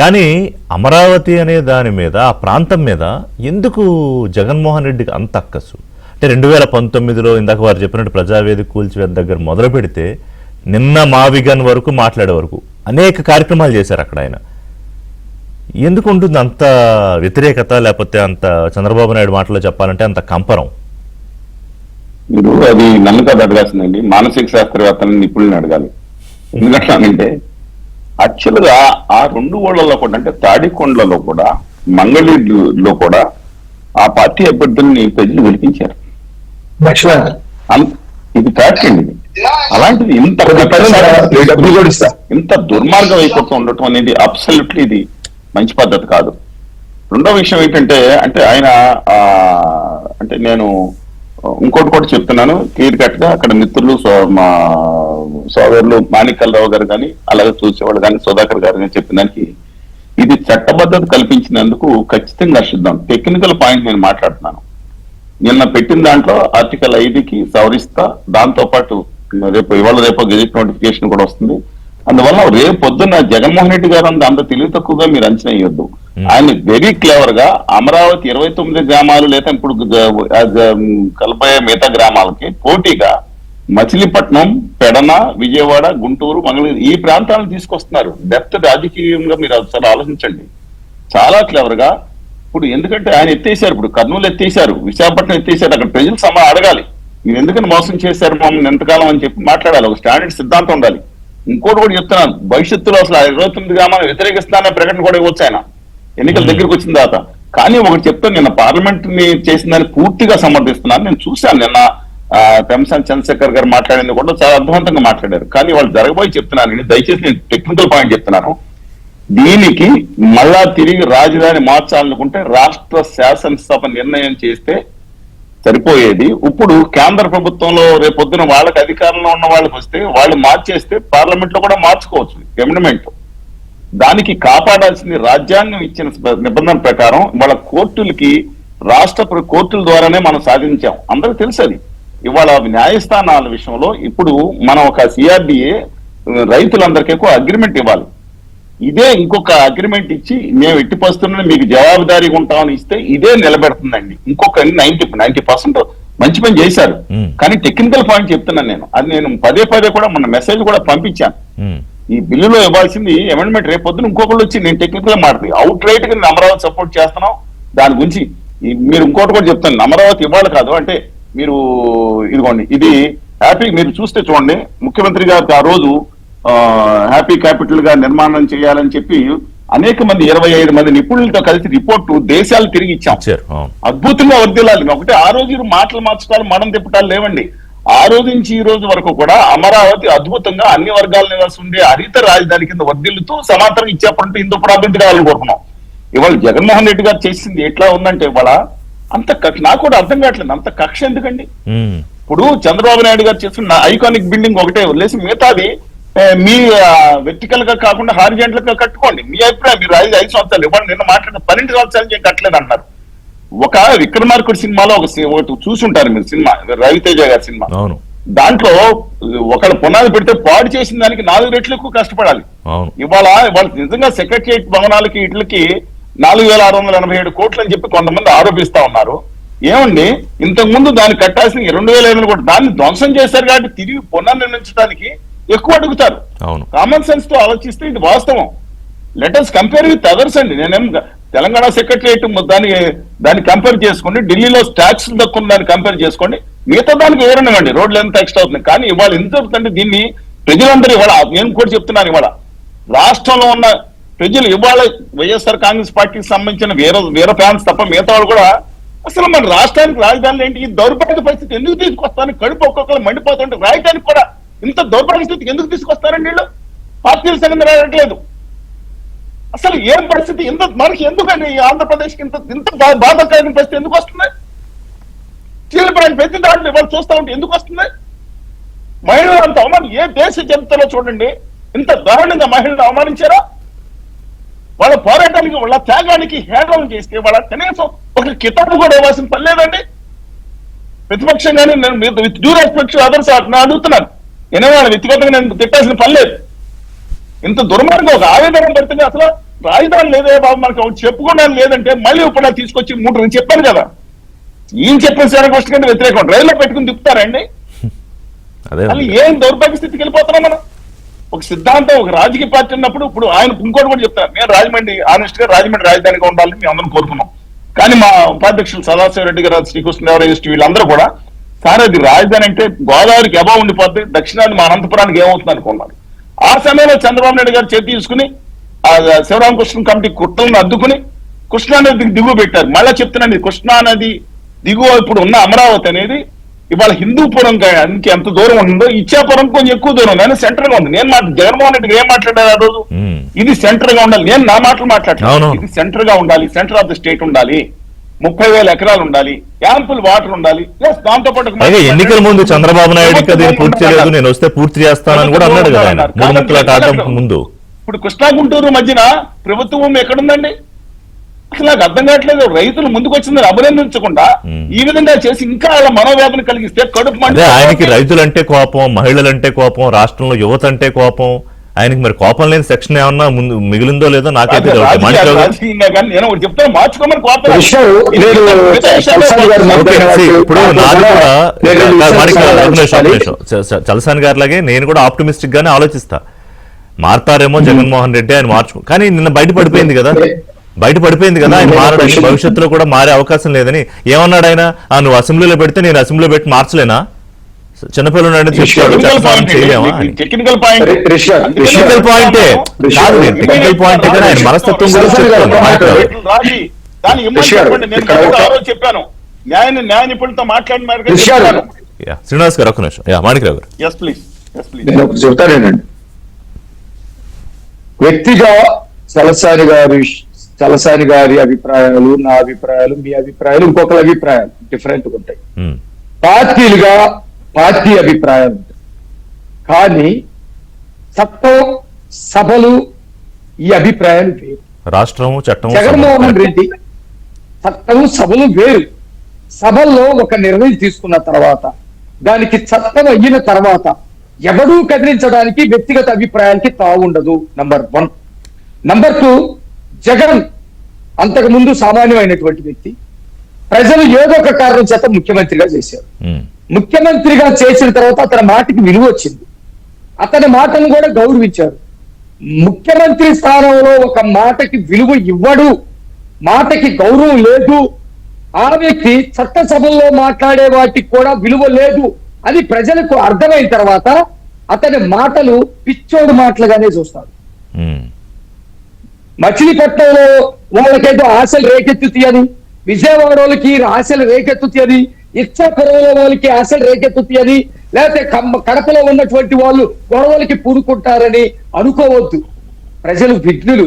Speaker 1: కానీ అమరావతి అనే దాని మీద, ఆ ప్రాంతం మీద ఎందుకు జగన్మోహన్ రెడ్డికి అంత అక్కసు? అంటే 2019లో ఇందాక వారు చెప్పినట్టు ప్రజావేదిక కూల్చివేత దగ్గర మొదలు పెడితే నిన్న మావిగన్ వరకు మాట్లాడే వరకు అనేక కార్యక్రమాలు చేశారు అక్కడ ఆయన. ఎందుకు ఉంటుంది అంత వ్యతిరేకత? లేకపోతే అంత చంద్రబాబు నాయుడు మాటలో చెప్పాలంటే అంత కంపరం?
Speaker 2: మీరు అది నన్ను కాదు అడగాల్సిందండి, మానసిక శాస్త్రవేత్తలను నిపుణులను అడగాలి. ఎందుకంటే యాక్చువల్ గా ఆ 2 ఊళ్ళలో కూడా, అంటే తాడికొండలలో కూడా మంగళగిరిలో కూడా ఆ పార్టీ అభ్యర్థుల్ని ప్రజలు గెలిపించారు. ఇది ఫ్యాక్ట్ అండి. అలాంటిది ఇంత దుర్మార్గం అయిపోతూ ఉండటం అనేది అబ్సల్యూట్లీ ఇది మంచి పద్ధతి కాదు. రెండో విషయం ఏంటంటే, అంటే ఆయన అంటే నేను ఇంకోటి కూడా చెప్తున్నాను క్లియర్ కట్ గా, అక్కడ మిత్రులు మా సోదరులు మాణిక్యాలరావు గారు కానీ అలాగే చూసేవాళ్ళు కానీ సుధాకర్ గారు కానీ చెప్పిన దానికి ఇది చట్టబద్ధత కల్పించినందుకు ఖచ్చితంగా హర్షిద్దాం. టెక్నికల్ పాయింట్ నేను మాట్లాడుతున్నాను. నిన్న పెట్టిన దాంట్లో ఆర్టికల్ 5కి సవరిస్తా, దాంతో పాటు రేపు గెజెట్ నోటిఫికేషన్ కూడా వస్తుంది. అందువల్ల రేపు పొద్దున్న జగన్మోహన్ రెడ్డి గారు అంత తెలివి తక్కువగా మీరు అంచనా వేయొద్దు. ఆయన వెరీ క్లేవర్ గా అమరావతి 29 గ్రామాలు లేదా ఇప్పుడు కలపయ్యే మిగతా గ్రామాలకి పోటీగా మచిలీపట్నం, పెడన, విజయవాడ, గుంటూరు, మంగళగిరి ఈ ప్రాంతాలను తీసుకొస్తున్నారు. డెప్త్ రాజకీయంగా మీరు ఒకసారి ఆలోచించండి. చాలా క్లేవర్ గా. ఇప్పుడు ఎందుకంటే ఆయన ఎత్తేసారు, ఇప్పుడు కర్నూలు ఎత్తేసారు, విశాఖపట్నం ఎత్తేసారు. అక్కడ ప్రజలు అడగాలి, మీరు ఎందుకని మోసం చేశారు మమ్మల్ని ఎంతకాలం అని చెప్పి మాట్లాడాలి. ఒక స్టాండర్డ్ సిద్ధాంతం ఉండాలి. ఇంకోటి కూడా చెప్తున్నాను, భవిష్యత్తులో అసలు 29 గ్రామాలను వ్యతిరేకిస్తాననే ప్రకటన కూడా ఇవ్వచ్చు ఆయన ఎన్నికల దగ్గరికి వచ్చిన తర్వాత. కానీ ఒకటి చెప్తాను, నిన్న పార్లమెంట్ ని చేసిందని పూర్తిగా సమర్థిస్తున్నాను. నేను చూశాను నిన్న పెంసాని చంద్రశేఖర్ గారు మాట్లాడింది కూడా చాలా అర్థవంతంగా మాట్లాడారు. కానీ వాళ్ళు జరగబోయి చెప్తున్నాను, దయచేసి నేను టెక్నికల్ పాయింట్ చెప్తున్నాను. దీనికి మళ్ళా తిరిగి రాజధాని మార్చాలనుకుంటే రాష్ట్ర శాసనసభ నిర్ణయం చేస్తే సరిపోయేది. ఇప్పుడు కేంద్ర ప్రభుత్వంలో రేపొద్దున వాళ్ళకి అధికారంలో ఉన్న వాళ్ళకి వస్తే వాళ్ళు మార్చేస్తే పార్లమెంట్ లో కూడా మార్చుకోవచ్చు అమెండ్మెంట్. దానికి కాపాడాల్సింది రాజ్యాంగం ఇచ్చిన నిబంధన ప్రకారం వాళ్ళ కోర్టులకి, రాష్ట్ర కోర్టుల ద్వారానే మనం సాధించాం. అందరికి తెలుసు అది. ఇవాళ న్యాయస్థానాల విషయంలో ఇప్పుడు మనం ఒక సిఆర్డిఏ రైతులందరికీ అగ్రిమెంట్ ఇవ్వాలి. ఇదే ఇంకొక అగ్రిమెంట్ ఇచ్చి మేము ఎట్టి పరిస్థితుల్లో మీకు జవాబుదారీగా ఉంటామని ఇస్తే ఇదే నిలబెడుతుందండి. ఇంకొక 90% మంచి పని చేశారు. కానీ టెక్నికల్ పాయింట్ చెప్తున్నాను నేను, అది నేను పదే కూడా మన మెసేజ్ కూడా పంపించాను. ఈ బిల్లులో ఇవ్వాల్సింది అమెండ్మెంట్. రేపు పొద్దున ఇంకొకళ్ళు వచ్చి నేను టెక్నికల్ మాట్లాడి అవుట్ రైట్ గా అమరావతి సపోర్ట్ చేస్తున్నాం దాని గురించి. మీరు ఇంకోటి కూడా చెప్తాను, అమరావతి ఇవ్వాలి కాదు అంటే మీరు ఇదిగోండి, ఇది హ్యాపీ మీరు చూస్తే చూడండి, ముఖ్యమంత్రి గారు ఆ రోజు హ్యాపీ క్యాపిటల్ గా నిర్మాణం చేయాలని చెప్పి అనేక మంది 25 మంది నిపుణులతో కలిసి రిపోర్టు దేశాలు తిరిగి ఇచ్చాం. అద్భుతంగా వర్దిల్లాలి. ఒకటి ఆ రోజు మాటలు మార్చడాలు మనం తిప్పటాలు లేవండి. ఆ రోజు నుంచి ఈ రోజు వరకు కూడా అమరావతి అద్భుతంగా అన్ని వర్గాల నివాసం ఉండే హరిత రాజధాని కింద వర్దిల్లుతూ సమాంతరం ఇచ్చేప్పటింటే హిందూ అభివృద్ధి కావాలని కోరుకున్నాం. ఇవాళ జగన్మోహన్ రెడ్డి గారు చేసింది ఎట్లా ఉందంటే ఇవాళ అంత నాకు కూడా అర్థం కావట్లేదు, అంత కక్ష ఎందుకండి? ఇప్పుడు చంద్రబాబు నాయుడు గారు చేస్తున్న ఐకానిక్ బిల్డింగ్ ఒకటే వదిలేసి మిగతాది మీ వెర్టికల్ గా కాకుండా హారిజాంటల్ గా కట్టుకోండి. మీ అభిప్రాయం. మీరు 5 సంవత్సరాలు ఇవ్వండి, నిన్న మాట్లాడిన 12 సంవత్సరాలు ఏం కట్టలేదు అంటున్నారు. ఒక విక్రమార్కుడు సినిమాలో ఒకటి చూసుంటారు మీరు, సినిమా రవితేజ గారి సినిమా. దాంట్లో ఒకళ్ళు పునాది పెడితే పాడు చేసిన దానికి 4 రెట్లు ఎక్కువ కష్టపడాలి. ఇవాళ నిజంగా సెక్రటరియట్ భవనాలకి ఇట్లకి 4,687 కోట్లు అని చెప్పి కొంతమంది ఆరోపిస్తా ఉన్నారు. ఏమండి, ఇంతకు ముందు దాన్ని కట్టాల్సిన 2,500 కోట్లు దాన్ని ధ్వంసం చేశారు కాబట్టి తిరిగి పునర్నిర్మించడానికి ఎక్కువ అడుగుతారు. కామన్ సెన్స్ తో ఆలోచిస్తే ఇది వాస్తవం. Let us compare with others అండి. నేనేం తెలంగాణ సెక్రటరియట్ దాన్ని కంపేర్ చేసుకోండి, ఢిల్లీలో ట్యాక్స్ దక్కున్న దాన్ని కంపేర్ చేసుకోండి, మిగతా దానికి వివరణండి రోడ్లు ఎంత ఎక్స్ట్రా అవుతుంది. కానీ ఇవాళ ఎంత అవుతుందంటే దీన్ని ప్రజలందరూ ఇవాళ నేను కూడా చెప్తున్నాను, ఇవాళ రాష్ట్రంలో ఉన్న ప్రజలు ఇవాళ వైఎస్ఆర్ కాంగ్రెస్ పార్టీకి సంబంధించిన వేరే ఫ్యాన్స్ తప్ప మిగతా వాళ్ళు కూడా అసలు మన రాష్ట్రానికి రాజధాని ఏంటి, ఈ దౌర్భాగ్య పరిస్థితి ఎందుకు తీసుకొస్తాను, కడుపు ఒక్కొక్కరు మండిపోతుంటే రాయడానికి కూడా ఇంత దౌర్భాగ్య స్థితికి ఎందుకు తీసుకొస్తారండి వీళ్ళు? పార్టీల సంగతి రాయట్లేదు. అసలు ఏం పరిస్థితి, ఇంత మనకి ఎందుకండి ఈ ఆంధ్రప్రదేశ్కి ఇంత బాధాకరమైన పరిస్థితి ఎందుకు వస్తుంది? చీలిపోయిన ప్రతి దాంట్లో ఇవాళ చూస్తా ఉంటే ఎందుకు వస్తుంది? మహిళలు అంత అవమానం ఏ దేశ చరిత్రలో చూడండి ఇంత దారుణంగా మహిళలు అవమానించారా? వాళ్ళ పోరాటానికి వాళ్ళ త్యాగానికి హేళన చేస్తే వాళ్ళ కనీసం ఒక కితాబు కూడా ఇవ్వాల్సిన పని లేదండి. ప్రతిపక్షంగానే నేను విత్ డ్యూ రెస్పెక్ట్ అదర్స్ అడుగుతున్నాను, నేను వాళ్ళ వ్యక్తిగతంగా నేను తిట్టాల్సిన పని లేదు. ఇంత దుర్మార్గం ఒక ఆవేదన పడుతుంది. అసలు రాజధాని లేదే బాబు మనకు చెప్పుకోవడానికి లేదంటే మళ్ళీ ఇప్పుడు తీసుకొచ్చి 3 నేను చెప్పాను కదా, ఈయన చెప్పిన శ్రీరామకృష్ణ కంటే వ్యతిరేకం రైల్లో పెట్టుకుని తిప్పుతారండి. అసలు ఏం దౌర్భాగ్య స్థితికి వెళ్ళిపోతున్నాం మనం. ఒక సిద్ధాంతం ఒక రాజకీయ పార్టీ ఉన్నప్పుడు ఇప్పుడు ఆయన ఇంకోటి కూడా చెప్తారు, నేను రాజమండ్రి ఆనెస్ట్ గా రాజమండ్రి రాజధానిగా ఉండాలని మేము అందరం కోరుకున్నాం. కానీ మా ఉపాధ్యక్షులు సదాశివరెడ్డి గారు, శ్రీకృష్ణదేవరాయ వీళ్ళందరూ కూడా సార్ అది రాజధాని అంటే గోదావరికి ఎబా ఉండిపోద్ది, దక్షిణాది మా అనంతపురానికి ఏమవుతుంది అనుకున్నారు. ఆ సమయంలో చంద్రబాబు నాయుడు గారు చేతి తీసుకుని ఆ శివరామకృష్ణ కమిటీ కుట్రలను అద్దుకుని కృష్ణా నదికి దిగువ పెట్టారు. మళ్ళా చెప్తున్నాను, కృష్ణా నది దిగువ ఇప్పుడు ఉన్న అమరావతి అనేది ఇవాళ హిందూపురం ఎంత దూరం ఉందో ఇచ్చాపురం కొంచెం ఎక్కువ దూరం కానీ సెంటర్ గా ఉంది. నేను జగన్మోహన్ రెడ్డి ఏం మాట్లాడారు ఆ రోజు, ఇది సెంటర్ గా ఉండాలి. నేను నా మాటలు మాట్లాడతాను, ఇది సెంటర్ గా ఉండాలి, సెంటర్ ఆఫ్ ద స్టేట్ ఉండాలి, 30,000 ఎకరాలు ఉండాలి, యాంపుల్ వాటర్ ఉండాలి. దాంతో పాటు
Speaker 1: ఎన్నికల ముందు చంద్రబాబు నాయుడు అది పూర్తి చేయలేదు, నేను వస్తే పూర్తి చేస్తానని కూడా అన్నాడు కదా ఆయన ముందు.
Speaker 2: ఇప్పుడు కృష్ణా గుంటూరు మధ్యన ప్రభుత్వం ఎక్కడుందండి? అసలు నాకు అర్థం కావట్లేదు. రైతులు ముందుకు వచ్చిందని అభినందించకుండా ఈ విధంగా చేసి ఇంకా వాళ్ళ మనోవేదన కలిగిస్తే కడుపు మంట.
Speaker 1: ఆయనకి రైతులంటే కోపం, మహిళలంటే కోపం, రాష్ట్రంలో యువత అంటే కోపం. ఆయనకి మరి కోపం లేని సెక్షన్ ఏమన్నా ముందు మిగిలిందో లేదో నాకైతే
Speaker 2: నేను చెప్తాను, మార్చుకోమని కోపం.
Speaker 1: ఇప్పుడు నాది కూడా చలసాని గారి లాగే నేను కూడా ఆప్టమిస్టిక్ గానే ఆలోచిస్తా, మారతారేమో జగన్మోహన్ రెడ్డి ఆయన మార్చుకో. కానీ నిన్న బయటపడిపోయింది కదా ఆయన మారడానికి, భవిష్యత్తులో కూడా మారే అవకాశం లేదని ఏమన్నాడు ఆయన. నువ్వు అసెంబ్లీలో పెడితే నేను అసెంబ్లీలో పెట్టి మార్చలేనా? చిన్నపిల్లలు
Speaker 2: టెక్నికల్ పాయింటే
Speaker 1: టెక్నికల్ పాయింట్ కానీ ఆయన మనస్తత్వం
Speaker 2: చెప్పాను. న్యాయ నిపుణులతో మాట్లాడిన
Speaker 1: శ్రీనివాస్ గారు, ఒక్క నిమిషం. మాణిక్రావు గారు
Speaker 3: చెప్తానేనండి. వ్యక్తిగా చలసాని గారి అభిప్రాయాలు, నా అభిప్రాయాలు, మీ అభిప్రాయాలు, ఇంకొకరి అభిప్రాయాలు డిఫరెంట్ ఉంటాయి. పార్టీలుగా పార్టీ అభిప్రాయాలు ఉంటాయి. కానీ చట్టం, సభలు ఈ అభిప్రాయాలు వేరు.
Speaker 1: రాష్ట్రము, చట్టం,
Speaker 3: జగన్మోహన్ రెడ్డి చట్టం, సభలు వేరు. సభల్లో ఒక నిర్ణయం తీసుకున్న తర్వాత దానికి చట్టం అయిన తర్వాత ఎవడూ కదిలించడానికి వ్యక్తిగత అభిప్రాయానికి తావుండదు. నంబర్ 1. నంబర్ 2, జగన్ అంతకు ముందు సామాన్యమైనటువంటి వ్యక్తి. ప్రజలు ఏదో ఒక కారణం చేత ముఖ్యమంత్రిగా చేశారు. ముఖ్యమంత్రిగా చేసిన తర్వాత అతని మాటకి విలువ వచ్చింది, అతని మాటను కూడా గౌరవించారు. ముఖ్యమంత్రి స్థానంలో ఒక మాటకి విలువ ఇవ్వడు, మాటకి గౌరవం లేదు, ఆ వ్యక్తి చట్టసభల్లో మాట్లాడే వాటికి కూడా విలువ లేదు అని ప్రజలకు అర్థమైన తర్వాత అతని మాటలు పిచ్చోడు మాటలుగానే చూస్తారు. మచిలీపట్నంలో వాళ్ళకేదో ఆశలు రేకెత్తుతాయని, విజయవాడ వాళ్ళకి ఆశలు రేకెత్తుతాయని, ఇచ్చాపురంలో వాళ్ళకి ఆశలు రేకెత్తుతాయని, లేకపోతే కడపలో ఉన్నటువంటి వాళ్ళు గొడవలకి పూనుకుంటారని అనుకోవద్దు. ప్రజలు విఘ్నులు.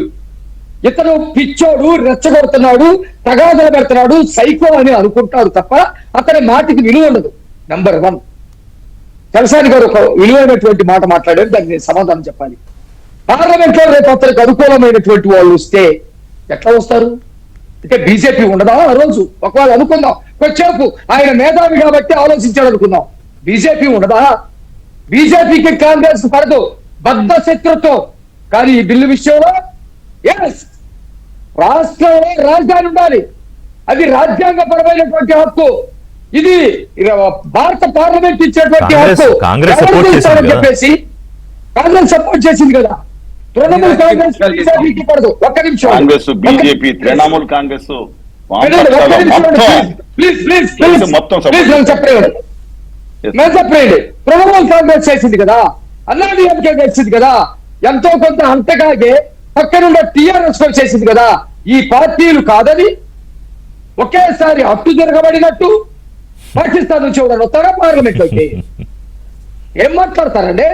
Speaker 3: ఇతను పిచ్చోడు, రెచ్చగొడుతున్నాడు, తగాదలు పెడుతున్నాడు, సైకో అని అనుకుంటారు తప్ప అతని మాటకి విలువ ఉండదు. నంబర్ 1. చలసాని గారు ఒక విలువైనటువంటి మాట మాట్లాడారు, దానికి సమాధానం చెప్పాలి. పార్లమెంట్ లో రేపు అతనికి అనుకూలమైనటువంటి వాళ్ళు వస్తే ఎట్లా వస్తారు అంటే బీజేపీ ఉండదా ఆ రోజు? ఒకవేళ అనుకుందాం, కొంచెంసేపు ఆయన మేధావి కాబట్టి ఆలోచించాడు అనుకుందాం, బీజేపీ ఉండదా? బీజేపీకి కాంగ్రెస్ పడదు, బద్ధ శత్రుత్వం. కానీ ఈ బిల్లు విషయంలో రాష్ట్రంలో రాజధాని ఉండాలి, అది రాజ్యాంగపరమైనటువంటి హక్కు, ఇది భారత పార్లమెంట్ ఇచ్చేటువంటి హక్కు. చెప్పేసి కాంగ్రెస్ సపోర్ట్ చేసింది కదా. తృణమూల్ కాంగ్రెస్ బీజేపీకి పడదు. ఒక్క నిమిషం,
Speaker 2: కాంగ్రెస్, బీజేపీ, తృణమూల్ కాంగ్రెస్ మొత్తం
Speaker 3: చెప్పండి. తృణమూల్ కాంగ్రెస్ చేసింది కదా, అన్నాడీఎంకే చేసింది కదా, ఎంతో కొంత అంతకాగే పక్కనున్న టీఆర్ఎస్ చేసింది కదా. ఈ పార్టీలు కాదని ఒకేసారి అట్టు జరగబడినట్టు పాకిస్తాన్ నుంచి కూడా వస్తారా పార్లమెంట్ లోకి? ఏం మాట్లాడతారండి?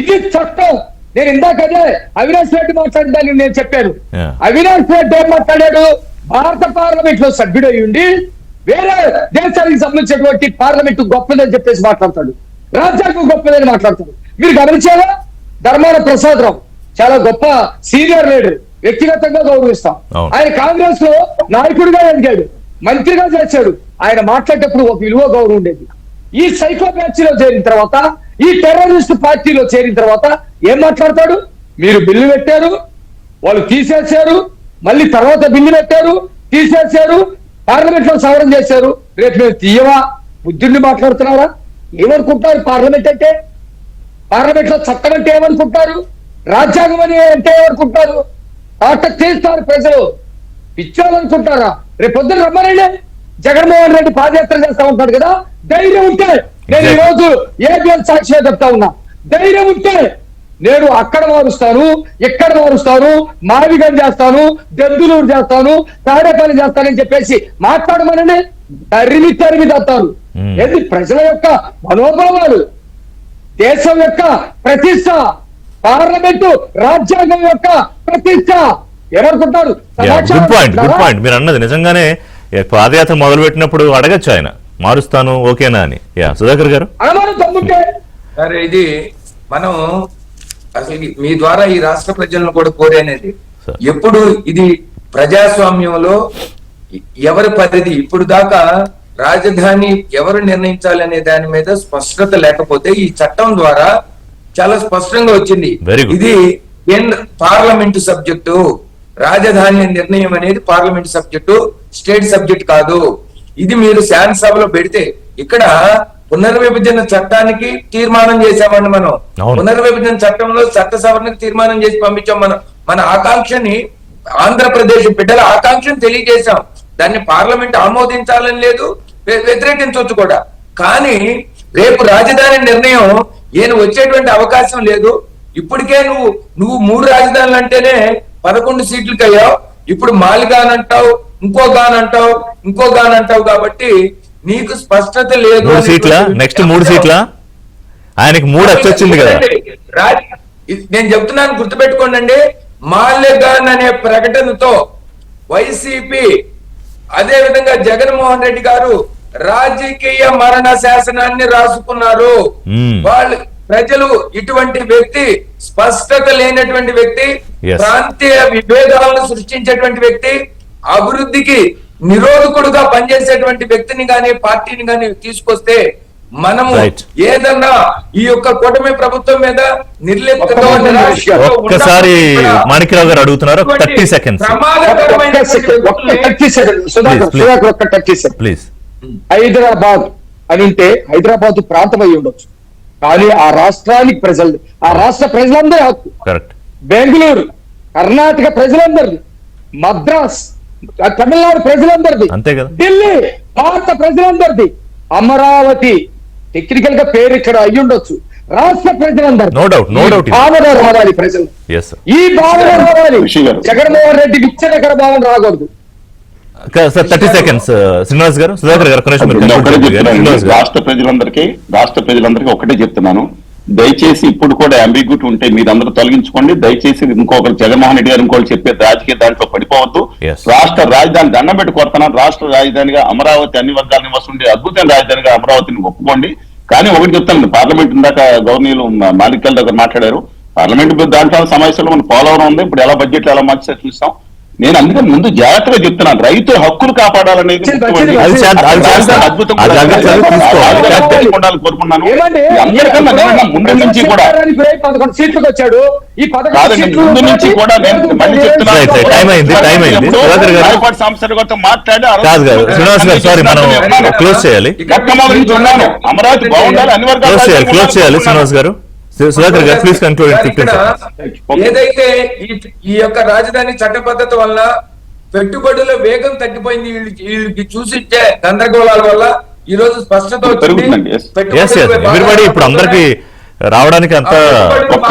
Speaker 3: ఇది చట్టం. నేను ఇందాకదే అవినాష్ రెడ్డి మాట్లాడిందని నేను చెప్పాను. అవినాష్ రెడ్డి ఏం మాట్లాడాడు? భారత పార్లమెంట్ లో సభ్యుడు ఉండి వేరే దేశానికి సంబంధించినటువంటి పార్లమెంట్ గొప్పదని చెప్పేసి మాట్లాడతాడు, రాజ్యాంగం గొప్పదని మాట్లాడతాడు. మీరు గమనించారా? ధర్మాన ప్రసాదరావు చాలా గొప్ప సీనియర్ లీడర్, వ్యక్తిగతంగా గౌరవిస్తాం. ఆయన కాంగ్రెస్ లో నాయకుడిగా ఎదిగాడు, మంత్రిగా చేశాడు. ఆయన మాట్లాడేటప్పుడు ఒక విలువ గౌరవం ఉండేది. ఈ సైకో బ్యాచ్ లో చేరిన తర్వాత, ఈ టెర్రరిస్ట్ పార్టీలో చేరిన తర్వాత ఏం మాట్లాడతాడు? మీరు బిల్లు పెట్టారు, వాళ్ళు తీసేశారు, మళ్ళీ తర్వాత బిల్లు పెట్టారు, తీసేశారు, పార్లమెంట్ లో సవరణ చేశారు, రేపు మేము తీయవా? బుద్ధుడిని మాట్లాడుతున్నారా? ఏమనుకుంటారు పార్లమెంట్ అంటే? పార్లమెంట్ లో చట్టం అంటే ఏమనుకుంటారు? రాజ్యాంగం అని అంటే ఏమనుకుంటారు? తాటక్ చేస్తారు ప్రజలు. పిచ్చోళ్ళనుకుంటారా? రేపు పొద్దున రమ్మనండి, జగన్మోహన్ రెడ్డి పాదయాత్ర చేస్తా ఉంటాడు కదా. ధైర్యం ఉంటే నేను ఈ రోజు ఏబిఎన్ సాక్షిగా చెప్తా ఉన్నా, ధైర్యం ఉంటే నేను అక్కడ మారుస్తాను, ఇక్కడ మారుస్తాను, మావిగం చేస్తాను, దెందులూరు చేస్తాను, తాడేపల్లి చేస్తానని చెప్పేసి మాట్లాడమనండి. తరిమి తత్తారు. ఏది ప్రజల యొక్క మనోభావాలు, దేశం యొక్క ప్రతిష్ట, పార్లమెంటు రాజ్యాంగం యొక్క ప్రతిష్ట ఏమనుకుంటారు?
Speaker 1: Good point. మీరు అన్నది నిజంగానే పాదయాత్ర మొదలు పెట్టినప్పుడు అడగచ్చు ఆయన, మారుస్తాను ఓకేనా అని. సుధాకర్ గారు,
Speaker 3: అనుమానం తమ్ముంటే
Speaker 4: సరే, ఇది మనం అసలు మీ ద్వారా ఈ రాష్ట్ర ప్రజలను కూడా కోరేనేది, ఎప్పుడు ఇది ప్రజాస్వామ్యంలో ఎవరి పరిధి, ఇప్పుడు దాకా రాజధాని ఎవరు నిర్ణయించాలి అనే దాని మీద స్పష్టత లేకపోతే ఈ చట్టం ద్వారా చాలా స్పష్టంగా వచ్చింది. ఇది పార్లమెంటు సబ్జెక్టు, రాజధాని నిర్ణయం అనేది పార్లమెంట్ సబ్జెక్టు, స్టేట్ సబ్జెక్ట్ కాదు. ఇది మీరు శాసనసభలో పెడితే, ఇక్కడ పునర్విభజన చట్టానికి తీర్మానం చేశామండి మనం. పునర్విభజన చట్టంలో చట్ట సవరణకు తీర్మానం చేసి పంపించాం. మన ఆకాంక్షని, ఆంధ్రప్రదేశ్ బిడ్డల ఆకాంక్షను తెలియజేశాం. దాన్ని పార్లమెంట్ ఆమోదించాలని లేదు, వ్యతిరేకించవచ్చు కూడా. కానీ రేపు రాజధాని నిర్ణయం ఈయన వచ్చేటువంటి అవకాశం లేదు. ఇప్పటికే నువ్వు 3 రాజధానులు అంటేనే 11 సీట్లకు అయ్యావు. ఇప్పుడు మాలిగానంటావు, ఇంకో గానంటావు కాబట్టి నీకు స్పష్టత లేదు.
Speaker 1: 3 సీట్ల నెక్స్ట్ 3 సీట్ల ఆయనకి 3 వచ్చింది కదా.
Speaker 4: నేను చెప్తున్నాను, గుర్తుపెట్టుకోండి. మాల్యగాన్ అనే ప్రకటనతో వైసీపీ, అదే విధంగా జగన్మోహన్ రెడ్డి గారు రాజకీయ మరణ శాసనాన్ని రాసుకున్నారు. వాళ్ళు ప్రజలు ఇటువంటి వ్యక్తి, స్పష్టత లేనటువంటి వ్యక్తి, ప్రాంతీయ విభేదాలను సృష్టించేటువంటి వ్యక్తి, అభివృద్ధికి నిరోధకుడుగా పనిచేసేటువంటి వ్యక్తిని గాని పార్టీని గాని తీసుకొస్తే మనము ఏదన్నా ఈ యొక్క కూటమి ప్రభుత్వం మీద
Speaker 1: ఒక్కసారి మాణిక్యరావు గారు అడుగుతున్నారు. 30 సెకండ్స్ ప్లీజ్.
Speaker 3: హైదరాబాద్ అని ఉంటే హైదరాబాద్ ప్రాంతం అయి ఉండొచ్చు, కానీ ఆ రాష్ట్రానికి ప్రజలు, ఆ రాష్ట్ర ప్రజలందరి హక్కు.
Speaker 1: కరెక్ట్.
Speaker 3: బెంగళూరు కర్ణాటక ప్రజలందరిది, మద్రాస్ తమిళనాడు ప్రజలందరిది,
Speaker 1: అంతే కదా,
Speaker 3: ఢిల్లీ భారత ప్రజలందరిది, అమరావతి టెక్నికల్ గా పేరు ఇక్కడ అయ్యి ఉండొచ్చు, రాష్ట్ర ప్రజలందరూ.
Speaker 1: నో డౌట్
Speaker 3: భావన రావాలి ప్రజలు, ఈ భావన రావాలి. జగన్మోహన్ రెడ్డి విచ్చనకర భావన రాకూడదు.
Speaker 1: 30 సెకండ్స్ శ్రీనివాస్ గారు. సుధాకర్ గారు
Speaker 2: రాష్ట్ర ప్రజలందరికీ ఒకటే చెప్తున్నాను, దయచేసి ఇప్పుడు కూడా అంబిగ్యూటీ ఉంటే మీరందరూ తొలగించుకోండి. దయచేసి ఇంకొకరు జగన్మోహన్ రెడ్డి గారు ఇంకోటి చెప్పే రాజకీయ దాంట్లో పడిపోవద్దు. రాష్ట్ర రాజధాని దండం పెట్టి కొడుతున్నాను. రాష్ట్ర రాజధానిగా అమరావతి, అన్ని వర్గాల నివాసం ఉండే అద్భుతమైన రాజధానిగా అమరావతిని ఒప్పుకోండి. కానీ ఒకటి చెప్తాను, పార్లమెంట్ ఇందాక గవర్నీలు మాలిక్యాల దగ్గర మాట్లాడారు. పార్లమెంట్ దాంట్లో సమావేశంలో మన పోలవరం ఉంది, ఇప్పుడు ఎలా బడ్జెట్ ఎలా మార్చి చూస్తాం. నేను అందుకని ముందు జాగ్రత్తగా చెప్తున్నాను, రైతు హక్కులు కాపాడాలనేది కోరుకున్నాను. అందరికన్నా ముందు నుంచి కూడా ముందు నుంచి కూడా మాట్లాడి అమరావతి బాగుండాలి, అన్ని వర్గాలు.
Speaker 1: శ్రీనివాస్ గారు సుధాకర్ గారు ప్లీజ్ కంక్లూడ్ ఇన్ 15
Speaker 4: ఇక్కడ
Speaker 1: seconds.
Speaker 4: ఏదైతే ఈ యొక్క రాజధాని చట్టబద్ధత వల్ల పెట్టుబడుల వేగం తగ్గిపోయింది, వీళ్ళకి చూసిచ్చే గందరగోళాల వల్ల ఈ రోజు స్పష్టత వచ్చింది.
Speaker 2: పెరుగుతుందండి, yes.
Speaker 1: Yes, yes. Everybody ఇప్పుడు అందరికి రావడానికి అంత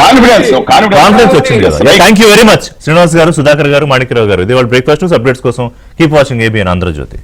Speaker 1: కాన్ఫిడెన్స్ వచ్చింది కదా. Thank you very much Srinivas గారు, సుధాకర్ గారు, మాణిక్యరావు గారు. ఇది వాళ్ళ బ్రేక్ఫాస్ట్ అప్డేట్స్ కోసం కీప్ వాచింగ్ ఏబిఎన్ ఆంధ్రజ్యోతి.